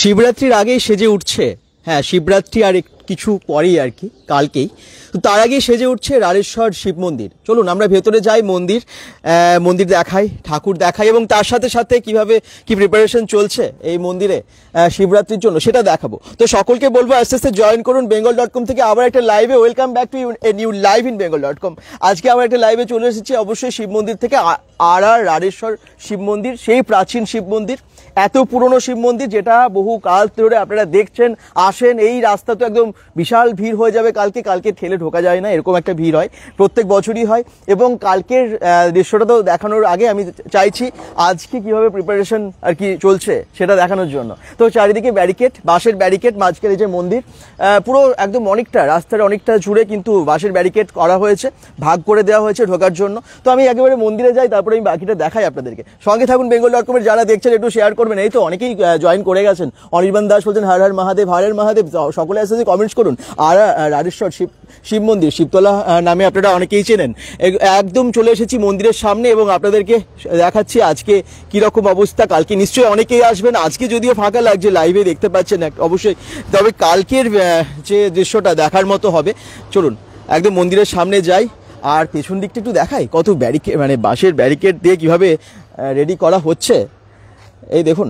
শিবরাত্রির আগেই সেজে উঠছে, হ্যাঁ শিবরাত্রি আর কিছু পরেই আর কি, কালকেই। তো তার আগেই সেজে উঠছে রাড়েশ্বর শিব মন্দির। চলুন আমরা ভেতরে যাই, মন্দির দেখাই, ঠাকুর দেখাই, এবং তার সাথে সাথে কিভাবে কি প্রিপারেশন চলছে এই মন্দিরে শিবরাত্রির জন্য সেটা দেখাবো। তো সকলকে বলবো আস্তে আস্তে জয়েন করুন bengal.com থেকে আবার একটা লাইভে। Welcome back to a new live in bengal.com। আজকে আবার একটা লাইভে চলে এসেছি অবশ্যই শিব মন্দির থেকে, আর রাড়েশ্বর শিব মন্দির, সেই প্রাচীন শিব মন্দির, এত পুরনো শিব মন্দির যেটা বহু কাল ধরে আপনারা দেখছেন, আসেন। এই রাস্তা তো একদম বিশাল ভিড় হয়ে যাবে কালকে ঠেলে ঢোকা যায় না, এরকম একটা ভিড় হয়, প্রত্যেক বছরই হয়। এবং কালকের দৃশ্যটা তো দেখানোর আগে আমি চাইছি আজকে কিভাবে প্রিপারেশন আর কি চলছে সেটা দেখানোর জন্য। তো চারিদিকে ব্যারিকেড, বাঁশের ব্যারিকেড, মাঝখানে যে মন্দির, পুরো একদম অনেকটা রাস্তার অনেকটা জুড়ে কিন্তু বাঁশের ব্যারিকেড করা হয়েছে, ভাগ করে দেওয়া হয়েছে ঢোকার জন্য। তো আমি একেবারে মন্দিরে যাই, তারপরে আমি বাকিটা দেখাই আপনাদেরকে। সঙ্গে থাকুন bengal.com এর, যারা দেখছেন একটু শেয়ার করবেন। এই তো অনেকেই জয়েন করে গেছেন। অনির্বাণ দাস বলছেন হর হর মহাদেব, হর হর মহাদেব, সকলে আসতে কমেন্টস করুন। আর রাড়েশ্বর শিব মন্দির, শিবতলা নামে আপনারা অনেকেই চেনেন। একদম চলে এসেছি মন্দিরের সামনে এবং আপনাদেরকে দেখাচ্ছি আজকে কিরকম অবস্থা। কালকে নিশ্চয়ই অনেকেই আসবেন, আজকে যদিও ফাঁকা লাগছে, লাইভে দেখতে পাচ্ছেন অবশ্যই, তবে কালকের যে দৃশ্যটা দেখার মতো হবে। চলুন একদম মন্দিরের সামনে যাই, আর পেছন দিকটা একটু দেখাই কত ব্যারিকেড, মানে বাঁশের ব্যারিকেড দিয়ে কিভাবে রেডি করা হচ্ছে। এই দেখুন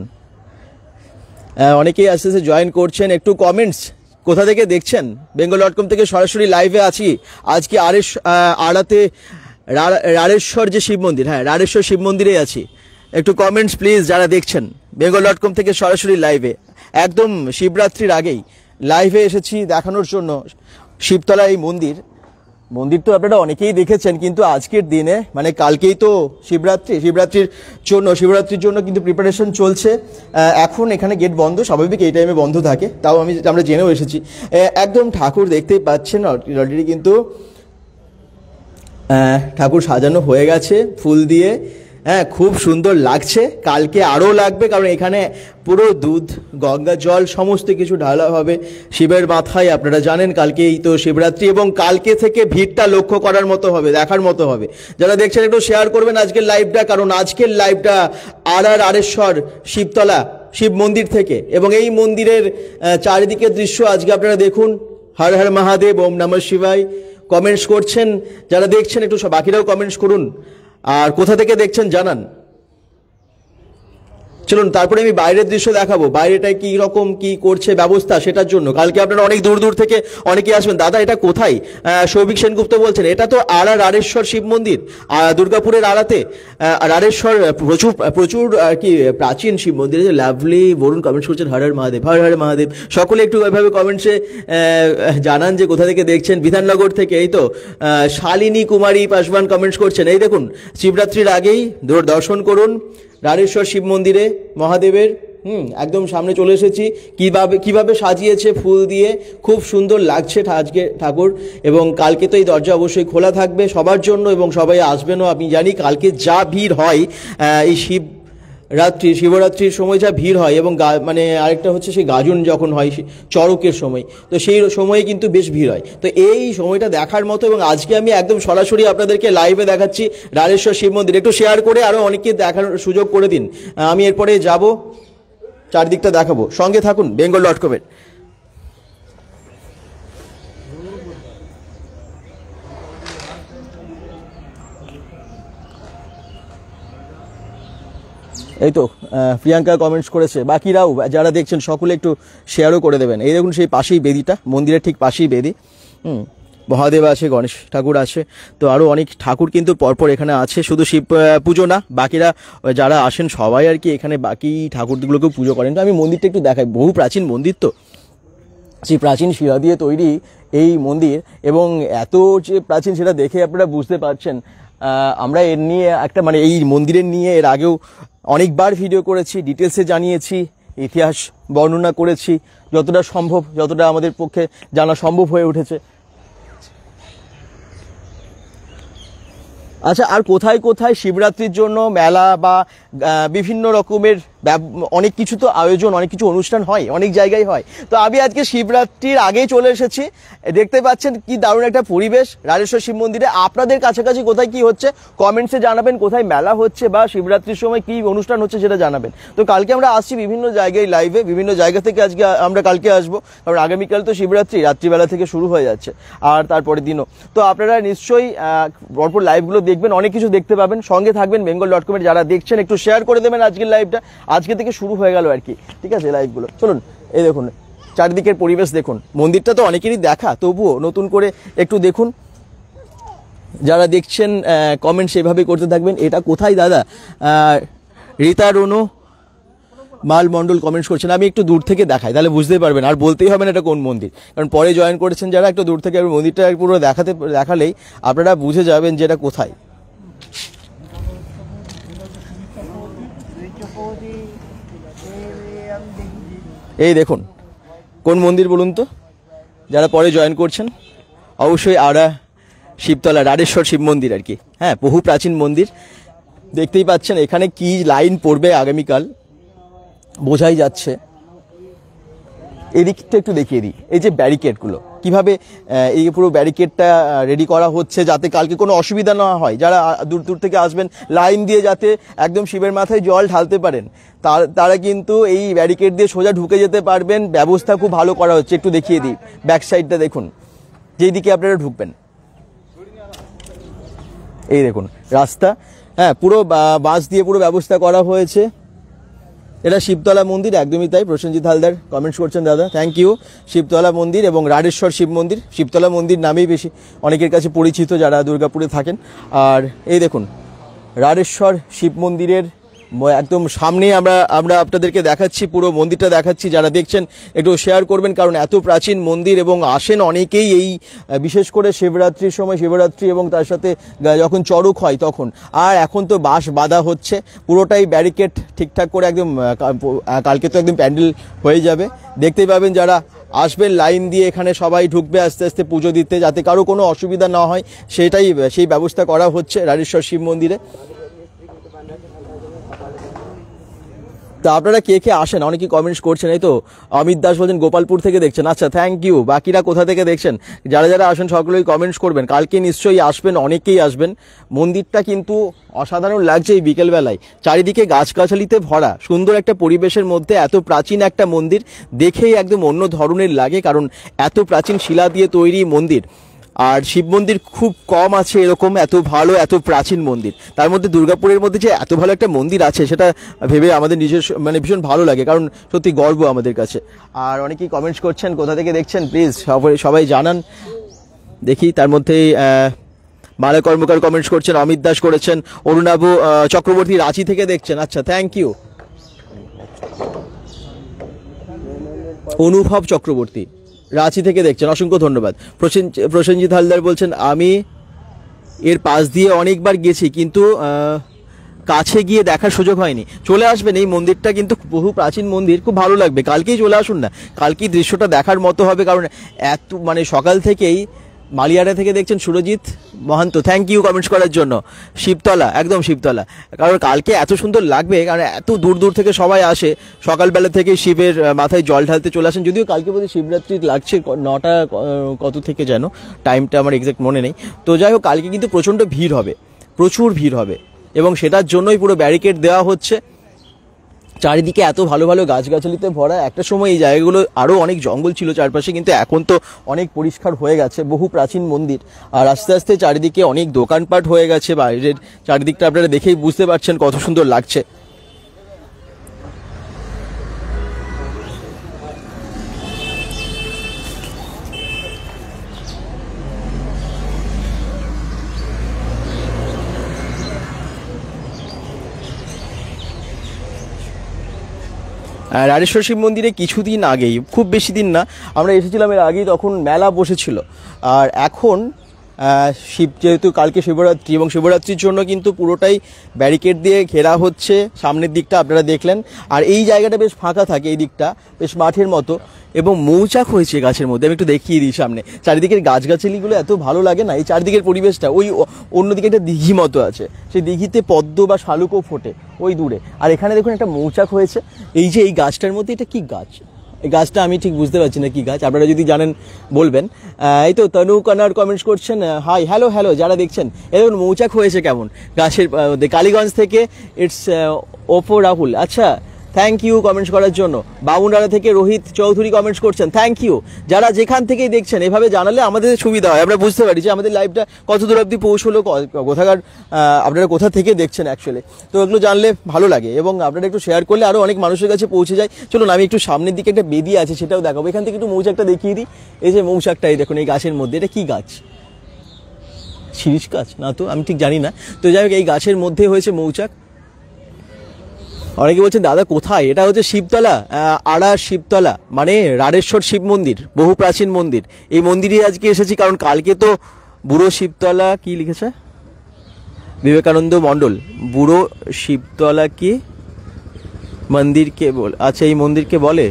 অনেকেই আস্তে আস্তে জয়েন করছেন। একটু কমেন্টস, কোথা থেকে দেখছেন? bengal.com থেকে সরাসরি লাইভে আছি আজকে। আড়াতে রাড়েশ্বর যে শিব মন্দির, হ্যাঁ রাড়েশ্বর শিব মন্দিরে আছি। একটু কমেন্টস প্লিজ যারা দেখছেন bengal.com থেকে সরাসরি লাইভে। একদম শিবরাত্রির আগেই লাইভে এসেছি দেখানোর জন্য শিবতলা এই মন্দির তো আপনারা অনেকেই দেখেছেন, কিন্তু আজকের দিনে মানে কালকেই তো শিবরাত্রির জন্য কিন্তু প্রিপারেশন চলছে। এখন এখানে গেট বন্ধ, স্বাভাবিক এই টাইমে বন্ধ থাকে, তাও আমরা জেনেও এসেছি। একদম ঠাকুর দেখতেই পাচ্ছেন অলরেডি, কিন্তু ঠাকুর সাজানো হয়ে গেছে ফুল দিয়ে, হ্যাঁ খুব সুন্দর লাগছে। কালকে আরও লাগবে, কারণ এখানে পুরো দুধ, গঙ্গা জল সমস্ত কিছু ঢালা হবে শিবের মাথায়। আপনারা জানেন কালকেই তো শিবরাত্রি, এবং কালকে থেকে ভিড়টা লক্ষ্য করার মতো হবে, দেখার মতো হবে। যারা দেখছেন একটু শেয়ার করবেন আজকের লাইভটা, কারণ আজকের লাইভটা রাড়েশ্বর শিবতলা শিব মন্দির থেকে, এবং এই মন্দিরের চারিদিকের দৃশ্য আজকে আপনারা দেখুন। হর হর মহাদেব, ওম নমঃ শিবায়। কমেন্টস করছেন যারা দেখছেন, একটু বাকিরাও কমেন্টস করুন, আর কোথা থেকে দেখছেন জানান। চলুন তারপরে আমি বাইরের দৃশ্য দেখাবো, বাইরেটায় কি রকম কি করছে ব্যবস্থা সেটার জন্য। কালকে আপনারা অনেক দূর দূর থেকে অনেকে আসবেন। দাদা এটা কোথায়? সৌভিক সেনগুপ্ত বলছেন এটা তো রাড়েশ্বর শিব মন্দির, দুর্গাপুরের আড়াতে রাড়েশ্বর, প্রচুর আর কি প্রাচীন শিব মন্দির। লাভলি বরুণ কমেন্টস করছেন হর হর মহাদেব, হর হর মহাদেব। সকলে একটু এভাবে কমেন্টসে জানান যে কোথা থেকে দেখছেন। বিধাননগর থেকে এই তো শালিনী কুমারী পাসওয়ান কমেন্টস করছেন। এই দেখুন শিবরাত্রির আগেই দর্শন করুন রাড়েশ্বর শিব মন্দিরে মহাদেবের। একদম সামনে চলে এসেছি। কিভাবে সাজিয়েছে ফুল দিয়ে, খুব সুন্দর লাগছে আজকে ঠাকুর। এবং কালকে তো এই দরজা অবশ্যই খোলা থাকবে সবার জন্য, এবং সবাই আসবেনও। আমি জানি কালকে যা ভিড় হয় এই শিবরাত্রির সময় যা ভিড় হয়, এবং মানে আরেকটা হচ্ছে সেই গাজন যখন হয় চড়কের সময়, তো সেই সময়ে কিন্তু বেশ ভিড় হয়। তো এই সময়টা দেখার মতো, এবং আজকে আমি একদম সরাসরি আপনাদেরকে লাইভে দেখাচ্ছি রাড়েশ্বর শিব মন্দির। একটু শেয়ার করে আরও অনেককে দেখানোর সুযোগ করে দিন। আমি এরপরে যাব, চারদিকটা দেখাবো। সঙ্গে থাকুন bengal.com এর। এই তো প্রিয়াঙ্কা কমেন্টস করেছে, বাকিরাও যারা দেখছেন সকলে একটু শেয়ারও করে দেবেন। এই দেখুন সেই পাশেই বেদিটা, মন্দিরের ঠিক পাশেই বেদি। মহাদেব আছে, গণেশ ঠাকুর আছে, তো আরও অনেক ঠাকুর কিন্তু পরপর এখানে আছে। শুধু শিব পুজো না, বাকিরা যারা আসেন সবাই আর কি এখানে বাকি ঠাকুরগুলোকেও পুজো করেন। তো আমি মন্দিরটা একটু দেখাই, বহু প্রাচীন মন্দির, তো সেই প্রাচীন শিলা দিয়ে তৈরি এই মন্দির, এবং এত যে প্রাচীন সেটা দেখে আপনারা বুঝতে পারছেন। আমরা এর নিয়ে একটা মানে এই মন্দিরের নিয়ে এর আগেও অনেকবার ভিডিও করেছি, ডিটেলসে জানিয়েছি, ইতিহাস বর্ণনা করেছি যতটা সম্ভব, যতটা আমাদের পক্ষে জানা সম্ভব হয়ে উঠেছে। আচ্ছা, আর কোথায় কোথায় শিবরাত্রির জন্য মেলা বা বিভিন্ন রকমের অনেক কিছু তো আয়োজন, অনেক কিছু অনুষ্ঠান হয়, অনেক জায়গায় হয়। তো আমি আজকে শিবরাত্রির আগেই চলে এসেছি। দেখতে পাচ্ছেন কি দারুণ একটা পরিবেশ রাজেশ্বর শিব মন্দিরে। আপনাদের কাছাকাছি কোথায় কি হচ্ছে কমেন্টসে জানাবেন, কোথায় মেলা হচ্ছে বা শিবরাত্রির সময় কি অনুষ্ঠান হচ্ছে সেটা জানাবেন। তো কালকে আমরা আসছি বিভিন্ন জায়গায় লাইভে, বিভিন্ন জায়গা থেকে আজকে আমরা কালকে আসবো, কারণ আগামীকাল তো শিবরাত্রি রাত্রিবেলা থেকে শুরু হয়ে যাচ্ছে, আর তারপরের দিনও। তো আপনারা নিশ্চয়ই পরপর লাইভগুলো দেখবেন, অনেক কিছু দেখতে পাবেন। সঙ্গে থাকবেন bengal.com-এর যারা দেখছেন, একটু শেয়ার করে দেবেন আজকের লাইভটা। আজকে থেকে শুরু হয়ে গেল আর কি, ঠিক আছে লাইভগুলো। চলুন, এই দেখুন চারিদিকের পরিবেশ দেখুন। মন্দিরটা তো অনেকেরই দেখা, তবুও নতুন করে একটু দেখুন। যারা দেখছেন কমেন্ট সেভাবে করতে থাকবেন। এটা কোথায় দাদা? রীতা রনু মাল মণ্ডল কমেন্টস করছেন। আমি একটু দূর থেকে দেখাই, তাহলে বুঝতে পারবেন, আর বলতেই হবে না এটা কোন মন্দির, কারণ পরে জয়েন করেছেন যারা, একটু দূর থেকে মন্দিরটা পুরো দেখালেই আপনারা বুঝে যাবেন যে এটা কোথায়। এই দেখুন কোন মন্দির বলুন তো, যারা পরে জয়েন করছেন। অবশ্যই আড়া শিবতলা রাজেশ্বর শিব মন্দির আর কি। হ্যাঁ, বহু প্রাচীন মন্দির। দেখতেই পাচ্ছেন এখানে কি লাইন পড়বে আগামীকাল, বোঝাই যাচ্ছে। এদিকটা একটু দেখিয়ে দিই, এই যে ব্যারিকেডগুলো কিভাবে, এই পুরো ব্যারিকেডটা রেডি করা হচ্ছে যাতে কালকে কোনো অসুবিধা না হয়। যারা দূর দূর থেকে আসবেন লাইন দিয়ে যাতে একদম শিবের মাথায় জল ঢালতে পারেন, তারা কিন্তু এই ব্যারিকেড দিয়ে সোজা ঢুকে যেতে পারবেন। ব্যবস্থা খুব ভালো করা হচ্ছে। একটু দেখিয়ে দিই ব্যাক সাইডটা দেখুন, যেই দিকে আপনারা ঢুকবেন। এই দেখুন রাস্তা, হ্যাঁ পুরো বাঁশ দিয়ে পুরো ব্যবস্থা করা হয়েছে। এটা শিবতলা মন্দির, একদমই তাই। প্রসেনজিৎ হালদার কমেন্টস করছেন দাদা, থ্যাংক ইউ। শিবতলা মন্দির এবং রাজেশ্বর শিব মন্দির, শিবতলা মন্দির নামেই বেশি অনেকের কাছে পরিচিত যারা দুর্গাপুরে থাকেন। আর এই দেখুন রাজেশ্বর শিব মন্দিরের একদম সামনে আমরা আপনাদেরকে দেখাচ্ছি, পুরো মন্দিরটা দেখাচ্ছি। যারা দেখছেন একটু শেয়ার করবেন, কারণ এত প্রাচীন মন্দির এবং আসেন অনেকেই এই বিশেষ করে শিবরাত্রির সময়, শিবরাত্রি এবং তার সাথে যখন চড়ক হয় তখন। আর এখন তো বাঁশ বাঁধা হচ্ছে, পুরোটাই ব্যারিকেড ঠিকঠাক করে একদম কালকে তো একদম প্যান্ডেল হয়ে যাবে। দেখতেই পাবেন যারা আসবেন লাইন দিয়ে এখানে সবাই ঢুকবে আস্তে আস্তে পুজো দিতে, যাতে কারো কোনো অসুবিধা না হয় সেই ব্যবস্থা করা হচ্ছে রাজেশ্বর শিব মন্দিরে। তা আপনারা কে কে আসেন অনেকে কমেন্টস করছেন। এই তো অমিত দাস বলছেন গোপালপুর থেকে দেখছেন, আচ্ছা থ্যাংক ইউ। বাকিরা কোথা থেকে দেখছেন, যারা যারা আসেন সকলেই কমেন্টস করবেন। কালকে নিশ্চয়ই আসবেন, অনেকেই আসবেন। মন্দিরটা কিন্তু অসাধারণ লাগছে এই বিকেলবেলায়, চারিদিকে গাছগাছালিতে ভরা সুন্দর একটা পরিবেশের মধ্যে এত প্রাচীন একটা মন্দির দেখেই একদম অন্য ধরনের লাগে, কারণ এত প্রাচীন শিলা দিয়ে তৈরি মন্দির। আর শিব মন্দির খুব কম আছে এরকম এত ভালো এত প্রাচীন মন্দির, তার মধ্যে দুর্গাপুরের মধ্যে যে এত ভালো একটা মন্দির আছে সেটা ভেবে আমাদের নিজস্ব ভীষণ ভালো লাগে, কারণ সত্যি গর্ব আমাদের কাছে। আর অনেকেই কমেন্টস করছেন, কোথা থেকে দেখছেন প্লিজ সবাই জানান দেখি। তার মধ্যে মালা কর্মকার কমেন্টস করছেন, অমিত দাস করেছেন, অরুণাভ চক্রবর্তী রাঁচি থেকে দেখছেন, আচ্ছা থ্যাংক ইউ। অনুভব চক্রবর্তী রাঁচি থেকে দেখছেন, অসংখ্য ধন্যবাদ। প্রসেনজিৎ হালদার বলছেন আমি এর পাশ দিয়ে অনেকবার গেছি, কিন্তু কাছে গিয়ে দেখার সুযোগ হয়নি। চলে আসবেন, এই মন্দিরটা কিন্তু বহু প্রাচীন মন্দির, খুব ভালো লাগবে। কালকেই চলে আসুন না, কালকেই দৃশ্যটা দেখার মতো হবে, কারণ এত সকাল থেকেই। মালিয়াড়া থেকে দেখছেন সুরজিৎ মহান্ত, থ্যাংক ইউ কমেন্টস করার জন্য। শিবতলা, একদম শিবতলা, কারণ কালকে এত সুন্দর লাগবে, কারণ এত দূর দূর থেকে সবাই আসে, সকালবেলা থেকে শিবের মাথায় জল ঢালতে চলে আসেন। যদিও কালকে বোধহয় শিবরাত্রি লাগছে 9টা কত থেকে যেন, টাইমটা আমার এক্সাক্ট মনে নেই। তো যাই হোক, কালকে কিন্তু প্রচণ্ড ভিড় হবে, প্রচুর ভিড় হবে, এবং সেটার জন্যই পুরো ব্যারিকেড দেওয়া হচ্ছে। চারিদিকে এত ভালো ভালো গাছগাছালিতে ভরা। একটা সময় এই জায়গাগুলো আরও অনেক জঙ্গল ছিল চারপাশে, কিন্তু এখন তো অনেক পরিষ্কার হয়ে গেছে, বহু প্রাচীন মন্দির। আর আস্তে আস্তে চারিদিকে অনেক দোকানপাট হয়ে গেছে, বাইরের চারিদিকটা আপনারা দেখেই বুঝতে পারছেন কত সুন্দর লাগছে। রাজেশ্বর শিব মন্দিরে কিছুদিন আগেই, খুব বেশি দিন না, আমরা এসেছিলাম এর আগেই, তখন মেলা বসেছিল। আর এখন শিব যেহেতু কালকে শিবরাত্রি এবং শিবরাত্রির জন্য কিন্তু পুরোটাই ব্যারিকেড দিয়ে ঘেরা হচ্ছে সামনের দিকটা, আপনারা দেখলেন। আর এই জায়গাটা বেশ ফাঁকা থাকে, এই দিকটা বেশ মাঠের মতো, এবং মৌচাক হয়েছে গাছের মধ্যে। আমি একটু দেখিয়ে দিই সামনে, চারিদিকের গাছগাছালিগুলো এত ভালো লাগে না, এই চারিদিকের পরিবেশটা। ওই অন্যদিকে একটা দিঘি মতো আছে, সেই দিঘিতে পদ্ম বা শালুকও ফোটে ওই দূরে। আর এখানে দেখুন একটা মৌচাক হয়েছে। এই যে এই গাছটার মধ্যে, এটা কি গাছ? এই গাছটা আমি ঠিক বুঝতে পারছি না কি গাছ, আপনারা যদি জানেন বলবেন। এই তো তনু কানার কমেন্টস করছেন, হাই হ্যালো যারা দেখছেন। এই দেখুন মৌচাক হয়েছে কেমন গাছের কালীগঞ্জ থেকে। ইটস ওপো রাহুল, আচ্ছা থ্যাংক ইউ কমেন্টস করার জন্য। বামুনডাড়া থেকে রোহিত চৌধুরী কমেন্টস করছেন, থ্যাংক ইউ। যারা যেখান থেকেই দেখছেন এভাবে জানালে আমাদের সুবিধা হয়, আমরা বুঝতে পারি যে আমাদের লাইভটা কত দূর অবধি পৌঁছলো, কোথাকার আপনারা কোথা থেকে দেখছেন অ্যাকচুয়ালি। তো এগুলো জানলে ভালো লাগে, এবং আপনারা একটু শেয়ার করলে আরও অনেক মানুষের কাছে পৌঁছে যায়। চলুন আমি একটু সামনের দিকে একটা বেদি আছে সেটাও দেখাবো, এখান থেকে একটু মৌচাকটা দেখিয়ে দিই। এই যে মৌচাকটা, এই দেখুন এই গাছের মধ্যে, এটা কি গাছ? শিরিষ গাছ না তো, আমি ঠিক জানি না। তো যাই হোক, এই গাছের মধ্যে হয়েছে মৌচাক। অনেকে বলছেন দাদা কোথায়? এটা হচ্ছে শিবতলা, আড়া শিবতলা, মানে রাড়েশ্বর শিব মন্দির, বহু প্রাচীন মন্দির। এই মন্দিরে আজকে এসেছি কারণ কালকে তো বুড়ো শিবতলা, কি লিখেছে বিবেকানন্দ মণ্ডল, বুড়ো শিবতলা কি মন্দিরকে বল, আচ্ছা এই মন্দিরকে বলে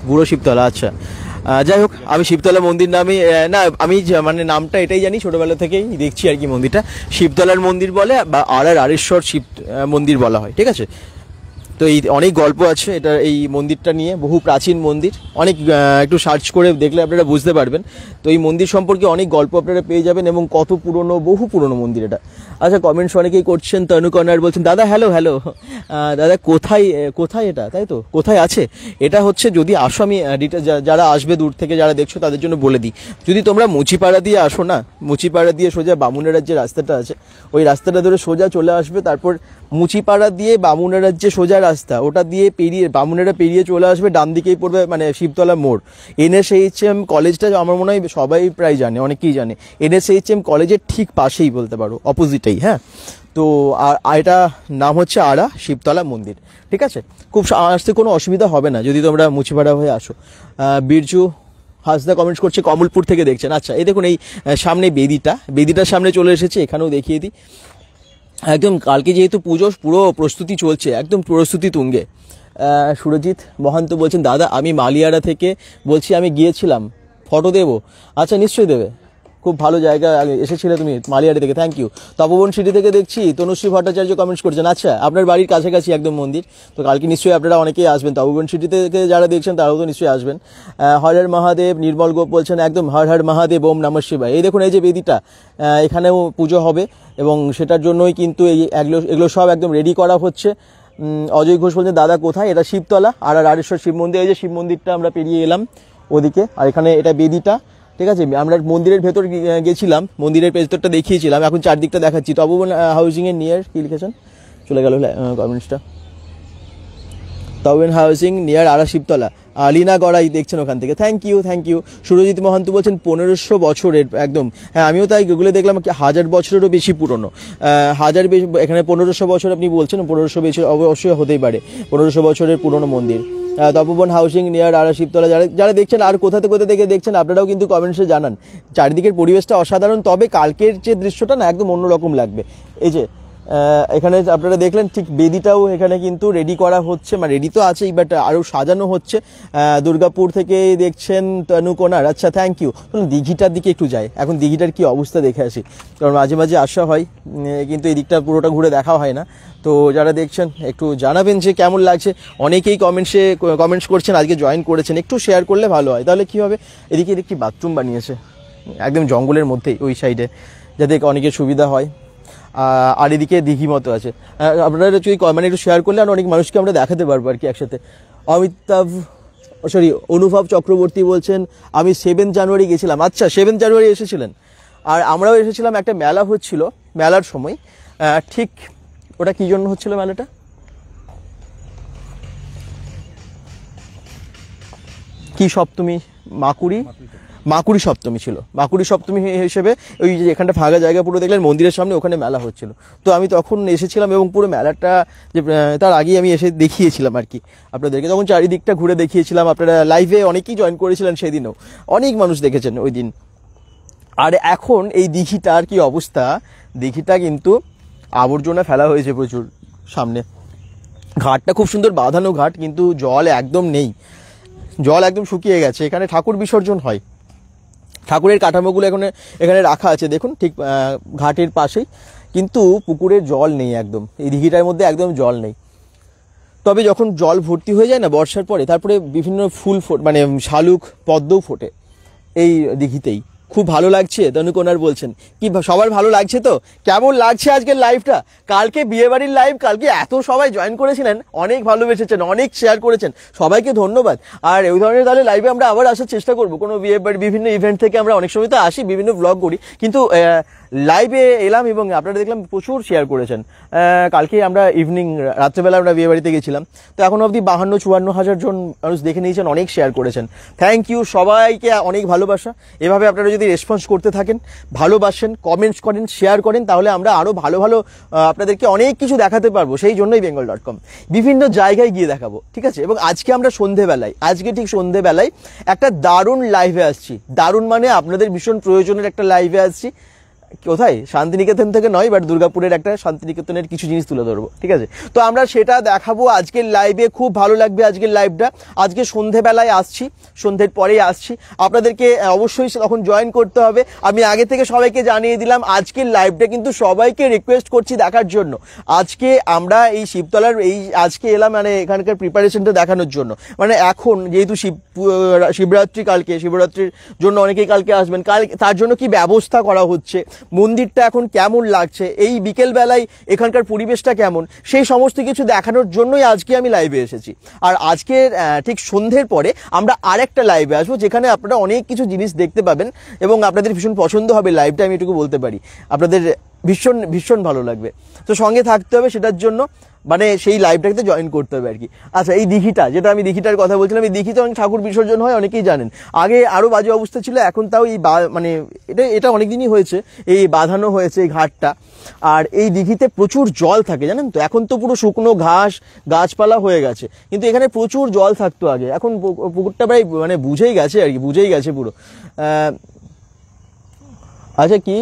বুড়ো শিবতলা। আচ্ছা যাই হোক, আমি শিবতলা মন্দির নামে না, আমি মানে নামটা এটাই জানি, ছোটোবেলা থেকেই দেখছি আর কি মন্দিরটা শিবতলার মন্দির বলে, বা রাড়েশ্বর শিব মন্দির বলা হয়, ঠিক আছে। তো এই অনেক গল্প আছে এটা, এই মন্দিরটা নিয়ে, বহু প্রাচীন মন্দির, অনেক একটু সার্চ করে দেখলে আপনারা বুঝতে পারবেন। তো এই মন্দির সম্পর্কে অনেক গল্প আপনারা পেয়ে যাবেন, এবং কত পুরনো, বহু পুরনো মন্দির এটা। আচ্ছা কমেন্টস অনেকেই করছেন, তনু কর্নার বলছেন দাদা হ্যালো দাদা কোথায় এটা, তাই তো কোথায় আছে এটা হচ্ছে, যদি আসো আমি যারা আসবে দূর থেকে যারা দেখছো তাদের জন্য বলে দিই, যদি তোমরা মুচিপাড়া দিয়ে আসো না, মুচিপাড়া দিয়ে সোজা বামুনডাড়ার যে রাস্তাটা আছে ওই রাস্তাটা ধরে সোজা চলে আসবে, তারপর মুচিপাড়া দিয়ে বামুনডাড়ার যে সোজা রাস্তা ওটা দিয়ে পেরিয়ে বামুনডাড়া পেরিয়ে চলে আসবে, ডান দিকেই পড়বে মানে শিবতলা মোড়। NSHM কলেজটা আমার মনে হয় সবাই প্রায় জানে, অনেকেই জানে। NSHM কলেজের ঠিক পাশেই বলতে পারো, অপোজিটেই, হ্যাঁ। তো আর এটা নাম হচ্ছে আড়া শিবতলা মন্দির, ঠিক আছে। খুব আসতে কোনো অসুবিধা হবে না যদি তোমরা মুচিপাড়া হয়ে আসো। বীরজু হাসদা কমেন্টস করছে কমলপুর থেকে দেখছেন। আচ্ছা এই দেখুন এই সামনে বেদিটার সামনে চলে এসেছে, এখানেও দেখিয়ে দিই। একদম কালকে যেহেতু পুজো, পুরো প্রস্তুতি চলছে, একদম প্রস্তুতি তুঙ্গে। সুরজিৎ মহান্ত বলছেন দাদা আমি মালিয়াড়া থেকে বলছি, আমি গিয়েছিলাম, ফটো দেবো? আচ্ছা নিশ্চয়ই দেবে, খুব ভালো জায়গা এসেছিলে তুমি মালিয়াড়া থেকে, থ্যাংক ইউ। তপবন সিটি থেকে দেখছি তনুশ্রী ভট্টাচার্য কমেন্টস করছেন, আচ্ছা আপনার বাড়ির কাছাকাছি একদম মন্দির, তো কালকে নিশ্চয়ই আপনারা অনেকেই আসবেন, তপবন সিটি থেকে যারা দেখছেন তারাও তো নিশ্চয়ই আসবেন। হর হর মহাদেব, নির্মল গোপ বলছেন একদম হর হর মহাদেব, ওম নমঃ শিবায়। এই দেখুন এই যে বেদিটা, এখানেও পুজো হবে, এবং সেটার জন্যই কিন্তু এগুলো সব একদম রেডি করা হচ্ছে। অজয় ঘোষ বলছেন দাদা কোথায়? এটা শিবতলা, আর রাড়েশ্বর শিব মন্দির। এই যে শিব মন্দিরটা আমরা পেরিয়ে এলাম ওদিকে, আর এখানে এটা বেদিটা, ঠিক আছে। আমরা মন্দিরের ভেতর গেছিলাম, মন্দিরের ভেতরটা দেখিয়েছিলাম, এখন চারদিকটা দেখাচ্ছি। তপবন হাউজিং এর নিয়ার, কি লিখেছেন চলে গেল কমেন্টসটা, তপবন হাউজিং নিয়ার আড়া শিবতলা, আলিনা গড়াই দেখছেন ওখান থেকে, থ্যাংক ইউ। সুরজিৎ মহান্ত বলছেন 1500 বছরের, একদম হ্যাঁ আমিও তাই গুগলে দেখলাম, 1000 বছরেরও বেশি পুরনো, এখানে 1500 বছর আপনি বলছেন, 1500 বছর অবশ্যই হতেই পারে, 1500 বছরের পুরনো মন্দির। তপবন হাউসিং নিয়ার আড়া শিবতলা, যারা দেখছেন আর কোথাতে থেকে দেখছেন আপনারাও কিন্তু কমেন্টসে জানান। চারিদিকের পরিবেশটা অসাধারণ, তবে কালকের যে দৃশ্যটা না একদম অন্যরকম লাগবে। এই যে এখানে আপনারা দেখলেন, ঠিক বেদিটাও এখানে কিন্তু রেডি করা হচ্ছে, মানে রেডি তো আছেই, বাট আরও সাজানো হচ্ছে। দুর্গাপুর থেকে দেখছেন তনু কোনার, আচ্ছা থ্যাংক ইউ। দিঘিটার দিকে একটু যাই, এখন দিঘিটার কি অবস্থা দেখে আসি, কারণ মাঝে মাঝে আসা হয় কিন্তু এই দিকটা পুরোটা ঘুরে দেখা হয় না। তো যারা দেখছেন একটু জানাবেন যে কেমন লাগছে। অনেকেই কমেন্টস করছেন, আজকে জয়েন করেছেন, একটু শেয়ার করলে ভালো হয়, তাহলে কি হবে। এদিকে একটি বাথরুম বানিয়েছে একদম জঙ্গলের মধ্যেই ওই সাইডে, যাতে অনেকের সুবিধা হয়। আর এদিকে দিঘি মতো আছে, আপনারা যদি মানে একটু শেয়ার করলে আর অনেক মানুষকে আমরা দেখাতে পারবো আর কি একসাথে। অনুভব চক্রবর্তী বলছেন আমি 7 জানুয়ারি গেছিলাম। আচ্ছা 7 জানুয়ারি এসেছিলেন, আর আমরাও এসেছিলাম, একটা মেলা হচ্ছিল, মেলার সময় ঠিক ওটা কি জন্য হচ্ছিল মেলাটা, কি সপ্তমী, মাকুড়ি সপ্তমী ছিল, মাকুড়ি সপ্তমী হিসেবে ওই যে এখানটা ফাঁকা জায়গা পুরো দেখলেন মন্দিরের সামনে, ওখানে মেলা হচ্ছিল। তো আমি তখন এসেছিলাম, এবং পুরো মেলাটা যে তার আগেই আমি এসে দেখিয়েছিলাম আর কি আপনাদেরকে, তখন চারিদিকটা ঘুরে দেখিয়েছিলাম। আপনারা লাইভে অনেকেই জয়েন করেছিলেন সেদিনও, অনেক মানুষ দেখেছেন ওই দিন। আর এখন এই দিঘিটার কি অবস্থা, দিঘিটা কিন্তু আবর্জনা ফেলা হয়েছে প্রচুর সামনে। ঘাটটা খুব সুন্দর বাঁধানো ঘাট, কিন্তু জল একদম নেই, জল একদম শুকিয়ে গেছে। এখানে ঠাকুর বিসর্জন হয়, ঠাকুরের কাঠামোগুলো এখানে রাখা আছে দেখুন, ঠিক ঘাটের পাশেই, কিন্তু পুকুরের জল নেই একদম, এই দিঘিটার মধ্যে একদম জল নেই। তবে যখন জল ভর্তি হয়ে যায় না বর্ষার পরে, তারপরে বিভিন্ন ফুল মানে শালুক পদ্মও ফোটে এই দিঘিতেই। খুব ভালো লাগছে তনুকোনার বলছেন, কি সবার ভালো লাগছে তো? কেমন লাগছে আজকের লাইভটা? কালকে বিয়েবাড়ির লাইভ, কালকে এত সবাই জয়েন করেছিলেন, অনেক ভালোবেসেছেন, অনেক শেয়ার করেছেন, সবাইকে ধন্যবাদ। আর এই ধরনের তাহলে লাইভে আমরা আবার আসার চেষ্টা করবো, কোনো বিয়েবাড়ি বিভিন্ন ইভেন্ট থেকে আমরা অনেক সময় তো আসি, বিভিন্ন ব্লগ করি, কিন্তু লাইভে এলাম এবং আপনারা দেখলাম প্রচুর শেয়ার করেছেন। কালকে আমরা ইভিনিং রাত্রেবেলা আমরা বিয়ে বাড়িতে গেছিলাম, তো এখন অবধি 52-54 হাজার জন মানুষ দেখে নিয়েছেন, অনেক শেয়ার করেছেন। থ্যাংক ইউ সবাইকে, অনেক ভালোবাসা। এভাবে আপনারা যদি রেসপন্স করতে থাকেন, ভালোবাসেন, কমেন্টস করেন, শেয়ার করেন, তাহলে আমরা আরও ভালো ভালো আপনাদেরকে অনেক কিছু দেখাতে পারবো। সেই জন্যই bengal.com বিভিন্ন জায়গায় গিয়ে দেখাবো, ঠিক আছে? এবং আজকে আমরা সন্ধেবেলায়, আজকে ঠিক সন্ধেবেলায় একটা দারুণ লাইভে আসছি। দারুণ মানে আপনাদের ভীষণ প্রয়োজনের একটা লাইভে আসছি। কোথায়? শান্তিনিকেতন থেকে নয়, বাট দুর্গাপুরের একটা শান্তিনিকেতনের কিছু জিনিস তুলে ধরবো, ঠিক আছে? তো আমরা সেটা দেখাবো আজকের লাইভে, খুব ভালো লাগবে আজকের লাইভটা। আজকে সন্ধেবেলায় আসছি, সন্ধ্যের পরেই আসছি, আপনাদেরকে অবশ্যই তখন জয়েন করতে হবে। আমি আগে থেকে সবাইকে জানিয়ে দিলাম, আজকের লাইভটা কিন্তু সবাইকে রিকোয়েস্ট করছি দেখার জন্য। আজকে আমরা এই শিবতলার আজকে এলাম মানে এখানকার প্রিপারেশনটা দেখানোর জন্য। মানে এখন যেহেতু শিবরাত্রি, কালকে শিবরাত্রির জন্য অনেকেই কালকে আসবেন, তার জন্য কি ব্যবস্থা করা হচ্ছে, মন্দিরটা এখন কেমন লাগছে, এই বিকেলবেলায় এখানকার পরিবেশটা কেমন, সেই সমস্ত কিছু দেখানোর জন্যই আজকে আমি লাইভে এসেছি। আর আজকে ঠিক সন্ধ্যের পরে আমরা আরেকটা লাইভে আসবো, যেখানে আপনারা অনেক কিছু জিনিস দেখতে পাবেন এবং আপনাদের ভীষণ পছন্দ হবে লাইভটা, আমি এটুকু বলতে পারি। আপনাদের ভীষণ ভীষণ ভালো লাগবে, তো সঙ্গে থাকতে হবে সেটার জন্য, মানে সেই লাইভটাকে জয়েন করতে হবে আর কি। আচ্ছা, এই দিঘিটা, যেটা আমি দিঘিটার কথা বলছিলাম, এই দিঘিতে অনেক ঠাকুর বিসর্জন হয়, অনেকেই জানেন। আগে আরও বাজে অবস্থা ছিল, এখন তাও এই মানে এটা অনেক দিনই হয়েছে, এই বাঁধানো হয়েছে এই ঘাটটা। আর এই দিঘিতে প্রচুর জল থাকে জানেন তো, এখন তো পুরো শুকনো গাছপালা হয়ে গেছে, কিন্তু এখানে প্রচুর জল থাকতো আগে, এখন পুকুরটা প্রায় মানে বুঝেই গেছে আর কি, বুঝেই গেছে পুরো। আচ্ছা, কি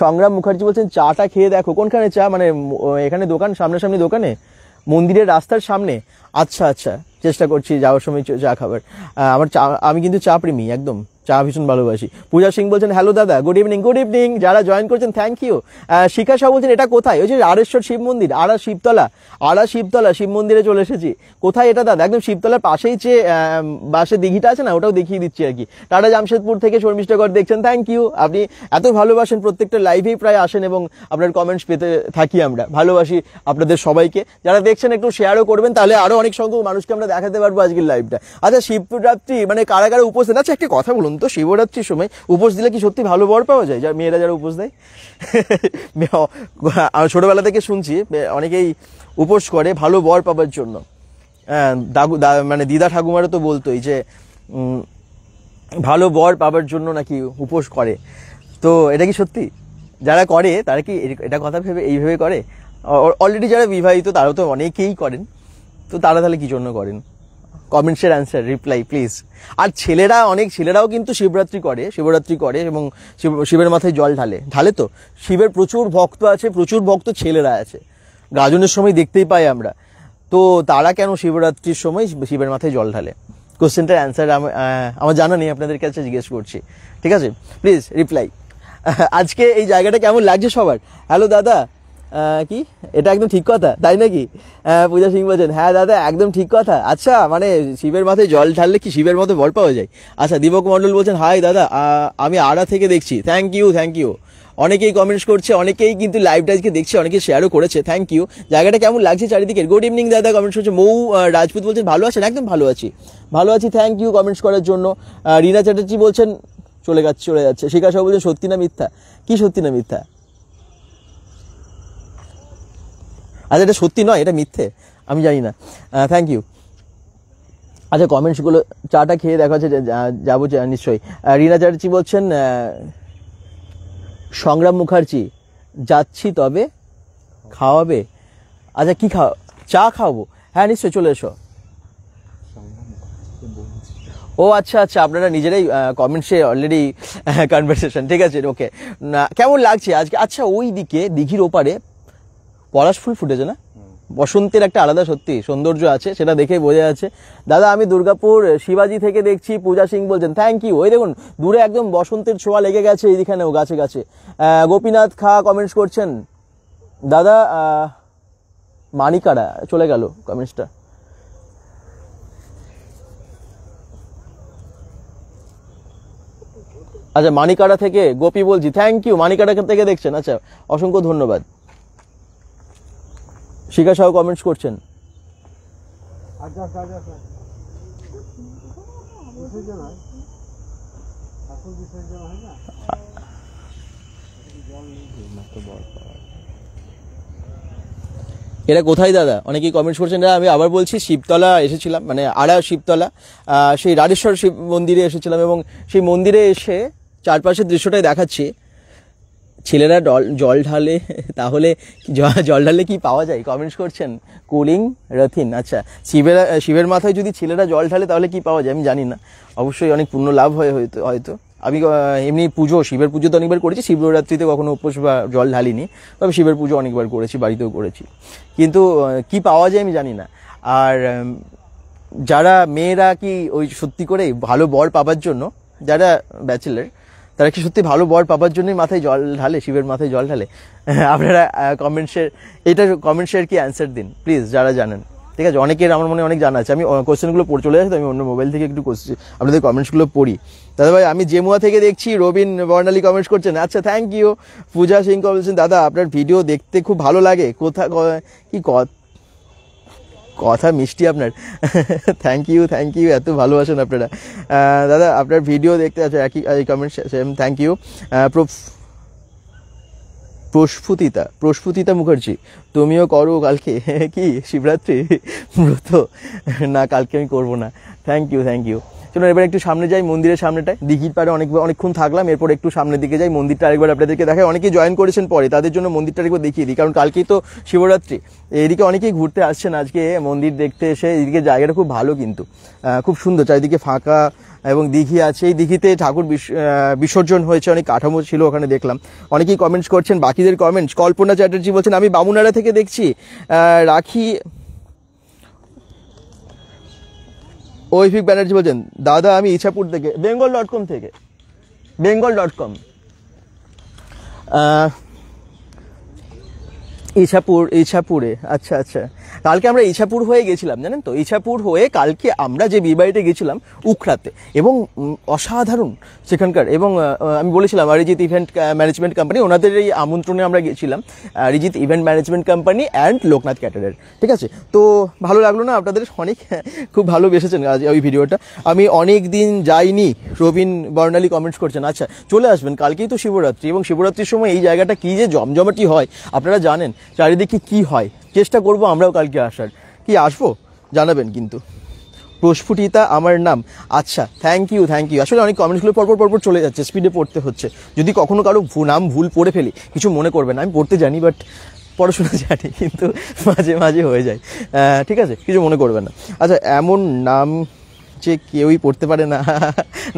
সংগ্রাম মুখার্জি বলছেন চাটা খেয়ে দেখো, কোনখানে চা? মানে এখানে দোকান, সামনাসামনি দোকানে, মন্দিরের রাস্তার সামনে? আচ্ছা আচ্ছা, চেষ্টা করছি যাওয়ার সময় চা খাবার। আমার চা, আমি কিন্তু চা প্রেমী, একদম চা ভীষণ ভালোবাসি। পূজা সিং বলছেন হ্যালো দাদা, গুড ইভিনিং। গুড ইভিনিং, যারা জয়েন করছেন থ্যাংক ইউ। শিখা শাহ বলছেন এটা কোথায়? ওই যে আড়েশ্বর শিব মন্দির, আড়া শিবতলা শিব মন্দিরে চলে এসেছি। কোথায় এটা দাদা? একদম শিবতলার পাশেই যে বাসে দিঘিটা আছে না, ওটাও দেখিয়ে দিচ্ছি আর কি। টাটা জামশেদপুর থেকে শর্মিষ্ঠাগর দেখছেন, থ্যাংক ইউ। আপনি এত ভালোবাসেন, প্রত্যেকটা লাইভেই প্রায় আসেন এবং আপনার কমেন্টস পেতে থাকি আমরা। ভালোবাসি আপনাদের সবাইকে, যারা দেখছেন একটু শেয়ারও করবেন, তাহলে আরো অনেক সংখ্যক মানুষকে আমরা দেখাতে পারবো আজকের লাইভটা। আচ্ছা, শিবরাত্রি মানে কারা কারা উপোস দেন? আচ্ছা, একটা কথা বলুন তো, শিবরাত্রির সময় উপোস দিলে কি সত্যি ভালো বর পাওয়া যায়? মেয়েরা যারা উপোস দেয়, ছোটবেলা থেকে শুনছি অনেকেই উপোস করে ভালো বর পাবার জন্য। মানে দিদা ঠাকুমারা তো বলতোই যে ভালো বর পাবার জন্য নাকি উপোস করে। তো এটা কি সত্যি? যারা করে তারা কি এটা কথা ভেবে এইভাবে করে? অলরেডি যারা বিবাহিত তারাও তো অনেকেই করেন, তো তারা তাহলে কি জন্য করেন? কমেন্টসের অ্যান্সার, রিপ্লাই প্লিজ। আর অনেক ছেলেরাও কিন্তু শিবরাত্রি করে এবং শিবের মাথায় জল ঢালে। তো শিবের প্রচুর ভক্ত আছে, প্রচুর ভক্ত ছেলেরা আছে, গাজনের সময় দেখতেই পাই আমরা। তো তারা কেন শিবরাত্রির সময় শিবের মাথায় জল ঢালে? কোশ্চেনটার অ্যান্সার আমার জানা নেই, আপনাদের কাছে জিজ্ঞেস করছি, ঠিক আছে? Please reply. আজকে এই জায়গাটা কেমন লাগছে সবার? হ্যালো দাদা, কি এটা একদম ঠিক কথা তাই নাকি? পূজা সিং বলছেন হ্যাঁ দাদা একদম ঠিক কথা। আচ্ছা, মানে শিবের মাথায় জল ঢাললে কি শিবের মতো বর পাওয়া যায়? আচ্ছা, দীপক মণ্ডল বলছেন হাই দাদা, আমি আড়া থেকে দেখছি, থ্যাংক ইউ। অনেকেই কমেন্টস করছে, অনেকেই কিন্তু লাইভটা আজকে দেখছে, অনেকে শেয়ারও করেছে, থ্যাংক ইউ। জায়গাটা কেমন লাগছে চারিদিকে? গুড ইভিনিং দাদা, কমেন্টস করছে। মৌ রাজপুত বলছেন ভালো আছেন? একদম ভালো আছি, থ্যাংক ইউ কমেন্টস করার জন্য। রীনা চ্যাটার্জি বলছেন চলে যাচ্ছে। শিখা শাহ বলছেন সত্যি না মিথ্যা? কি সত্যি না মিথ্যা? আচ্ছা, এটা সত্যি নয়, এটা মিথ্যে, আমি জানি না। Thank you. আচ্ছা, কমেন্টসগুলো, চাটা খেয়ে দেখা হচ্ছে, যাবো নিশ্চয়ই। রীনা চ্যাটার্জি বলছেন সংগ্রাম মুখার্জি যাচ্ছি, তবে খাওয়াবে? আচ্ছা, কি চা খাওয়াবো? হ্যাঁ নিশ্চয়ই, চলে এসো। ও আচ্ছা আচ্ছা, আপনারা নিজেরাই কমেন্টসে অলরেডি কনভারসেশন, ঠিক আছে ওকে। না কেমন লাগছে আজকে? আচ্ছা ওই দিকে দিঘির ওপারে পলাশ ফুল ফুটেছে না, বসন্তের একটা আলাদা সত্যি সৌন্দর্য আছে, সেটা দেখে বোঝা যাচ্ছে। দাদা আমি দুর্গাপুর শিবাজি থেকে দেখছি, পূজা সিং বলছেন থ্যাংক ইউ। ওই দেখুন দূরে একদম বসন্তের ছোঁয়া লেগে গেছে এইখানেও গাছে গাছে। গোপীনাথ খা কমেন্টস করছেন। দাদা মানিকাড়া চলে গেল কমেন্টসটা। আচ্ছা মানিকাড়া থেকে গোপী বলছি, থ্যাংক ইউ। মানিকাড়া থেকে দেখছেন, আচ্ছা অসংখ্য ধন্যবাদ। শিখা সাহু কমেন্টস করছেন। এরা কোথায় দাদা? অনেকেই কমেন্টস করছেন। আমি আবার বলছি, শিবতলা এসেছিলাম, মানে আড়া শিবতলা, সেই রাড়েশ্বর শিব মন্দিরে এসেছিলাম এবং সেই মন্দিরে এসে চারপাশের দৃশ্যটাই দেখাচ্ছি। ছেলেরা জল ঢালে, তাহলে জল ঢালে কি পাওয়া যায়? কমেন্টস করছেন কুলিং রথিন। আচ্ছা শিবের মাথায় যদি ছেলেরা জল ঢালে তাহলে কি পাওয়া যায় আমি জানি না, অবশ্যই অনেক পুণ্য লাভ হয় হয়তো। আমি এমনি পুজো, শিবের পুজো তো অনেকবার করেছি, শিবরাত্রিতে কখনো উপোস বা জল ঢালিনি, তবে শিবের পুজো অনেকবার করেছি, বাড়িতেও করেছি, কিন্তু কি পাওয়া যায় আমি জানি না। আর যারা মেয়েরা কি ওই সত্যি করে ভালো বর পাবার জন্য, যারা ব্যাচেলার তারা কি সত্যি ভালো বর পাবার জন্যই মাথায় জল ঢালে, শিবের মাথায় জল ঢালে? আপনারা কমেন্টসের কি অ্যান্সার দিন প্লিজ যারা জানেন, ঠিক আছে? অনেকের আমার মনে অনেক জানা আছে। আমি কোয়েশ্চেনগুলো পড়ে চলে আসি, তো আমি অন্য মোবাইল থেকে একটু আপনাদের কমেন্টসগুলো পড়ি। দাদা ভাই আমি জেমুয়া থেকে দেখছি, রবিন বর্ণালী কমেন্টস করছেন, আচ্ছা থ্যাংক ইউ। পূজা সিং বলছেন দাদা আপনার ভিডিও দেখতে খুব ভালো লাগে, কি কথা মিষ্টি আপনার, থ্যাংক ইউ এত ভালোবাসেন আপনারা। দাদা আপনার ভিডিও দেখতে আছে, একই comment same, thank you. Prasphutita Mukherjee, তুমিও করো কালকে কি শিবরাত্রি ব্রত? না কালকে আমি করবো না। Thank you. চলুন এবার একটু সামনে যাই, মন্দিরের সামনেটায়। দিঘির পাড়ে অনেকক্ষণ থাকলাম, এরপর একটু সামনের দিকে যাই, মন্দিরটা আরেকবার আপনাদেরকে দেখায়। অনেকেই জয়েন করেছেন পরে, তাদের জন্য মন্দিরটা আরেকবার দেখিয়ে দিই, কারণ কালকেই তো শিবরাত্রি। এদিকে অনেকেই ঘুরতে আসছেন আজকে মন্দির দেখতে এসে। এদিকে জায়গাটা খুব ভালো, কিন্তু খুব সুন্দর, চারিদিকে ফাঁকা এবং দিঘি আছে। এই দিঘিতে ঠাকুর বিসর্জন হয়েছে, অনেক কাঠামো ছিল ওখানে দেখলাম। অনেকেই কমেন্টস করছেন, বাকিদের কমেন্টস। কল্পনা চ্যাটার্জি বলছেন আমি বামুনাড়া থেকে দেখছি। রাখি ঐফিক ব্যানার্জি বলছেন দাদা আমি ইছাপুর থেকে, bengal.com থেকে, bengal.com। ইছাপুরে, আচ্ছা কালকে আমরা ইছাপুর হয়ে গেছিলাম, জানেন তো? ইছাপুর হয়ে কালকে আমরা যে বিবাহিতে গেছিলাম উখড়াতে, এবং অসাধারণ সেখানকার। এবং আমি বলেছিলাম অরিজিৎ ইভেন্ট ম্যানেজমেন্ট কোম্পানি, ওনাদের এই আমন্ত্রণে আমরা গেছিলাম, Arijit event management company and Loknath ক্যাটারের, ঠিক আছে? তো ভালো লাগলো না আপনাদের? অনেক খুব ভালোবেসেছেন আজ ওই ভিডিওটা। আমি অনেক দিন যাইনি, রবিন বর্ণালী কমেন্টস করছেন। আচ্ছা চলে আসবেন, কালকেই তো শিবরাত্রি, এবং শিবরাত্রির সময় এই জায়গাটা কি যে জমজমাটি হয় আপনারা জানেন, চারিদিকে কি হয়। চেষ্টা করব আমরাও কালকে আসার, কি আসবো জানাবেন কিন্তু। প্রস্ফুটিতা আমার নাম, আচ্ছা থ্যাংক ইউ। আসলে অনেক কমেন্টসগুলো পরপর চলে যাচ্ছে, স্পিডে পড়তে হচ্ছে। যদি কখনো কারো নাম ভুল পড়ে ফেলি কিছু মনে করবেন না, আমি পড়তে জানি, বাট পড়াশোনা জানি, কিন্তু মাঝে হয়ে যায়, ঠিক আছে? কিছু মনে করবেন না। আচ্ছা এমন নাম যে কেউই পড়তে পারে না,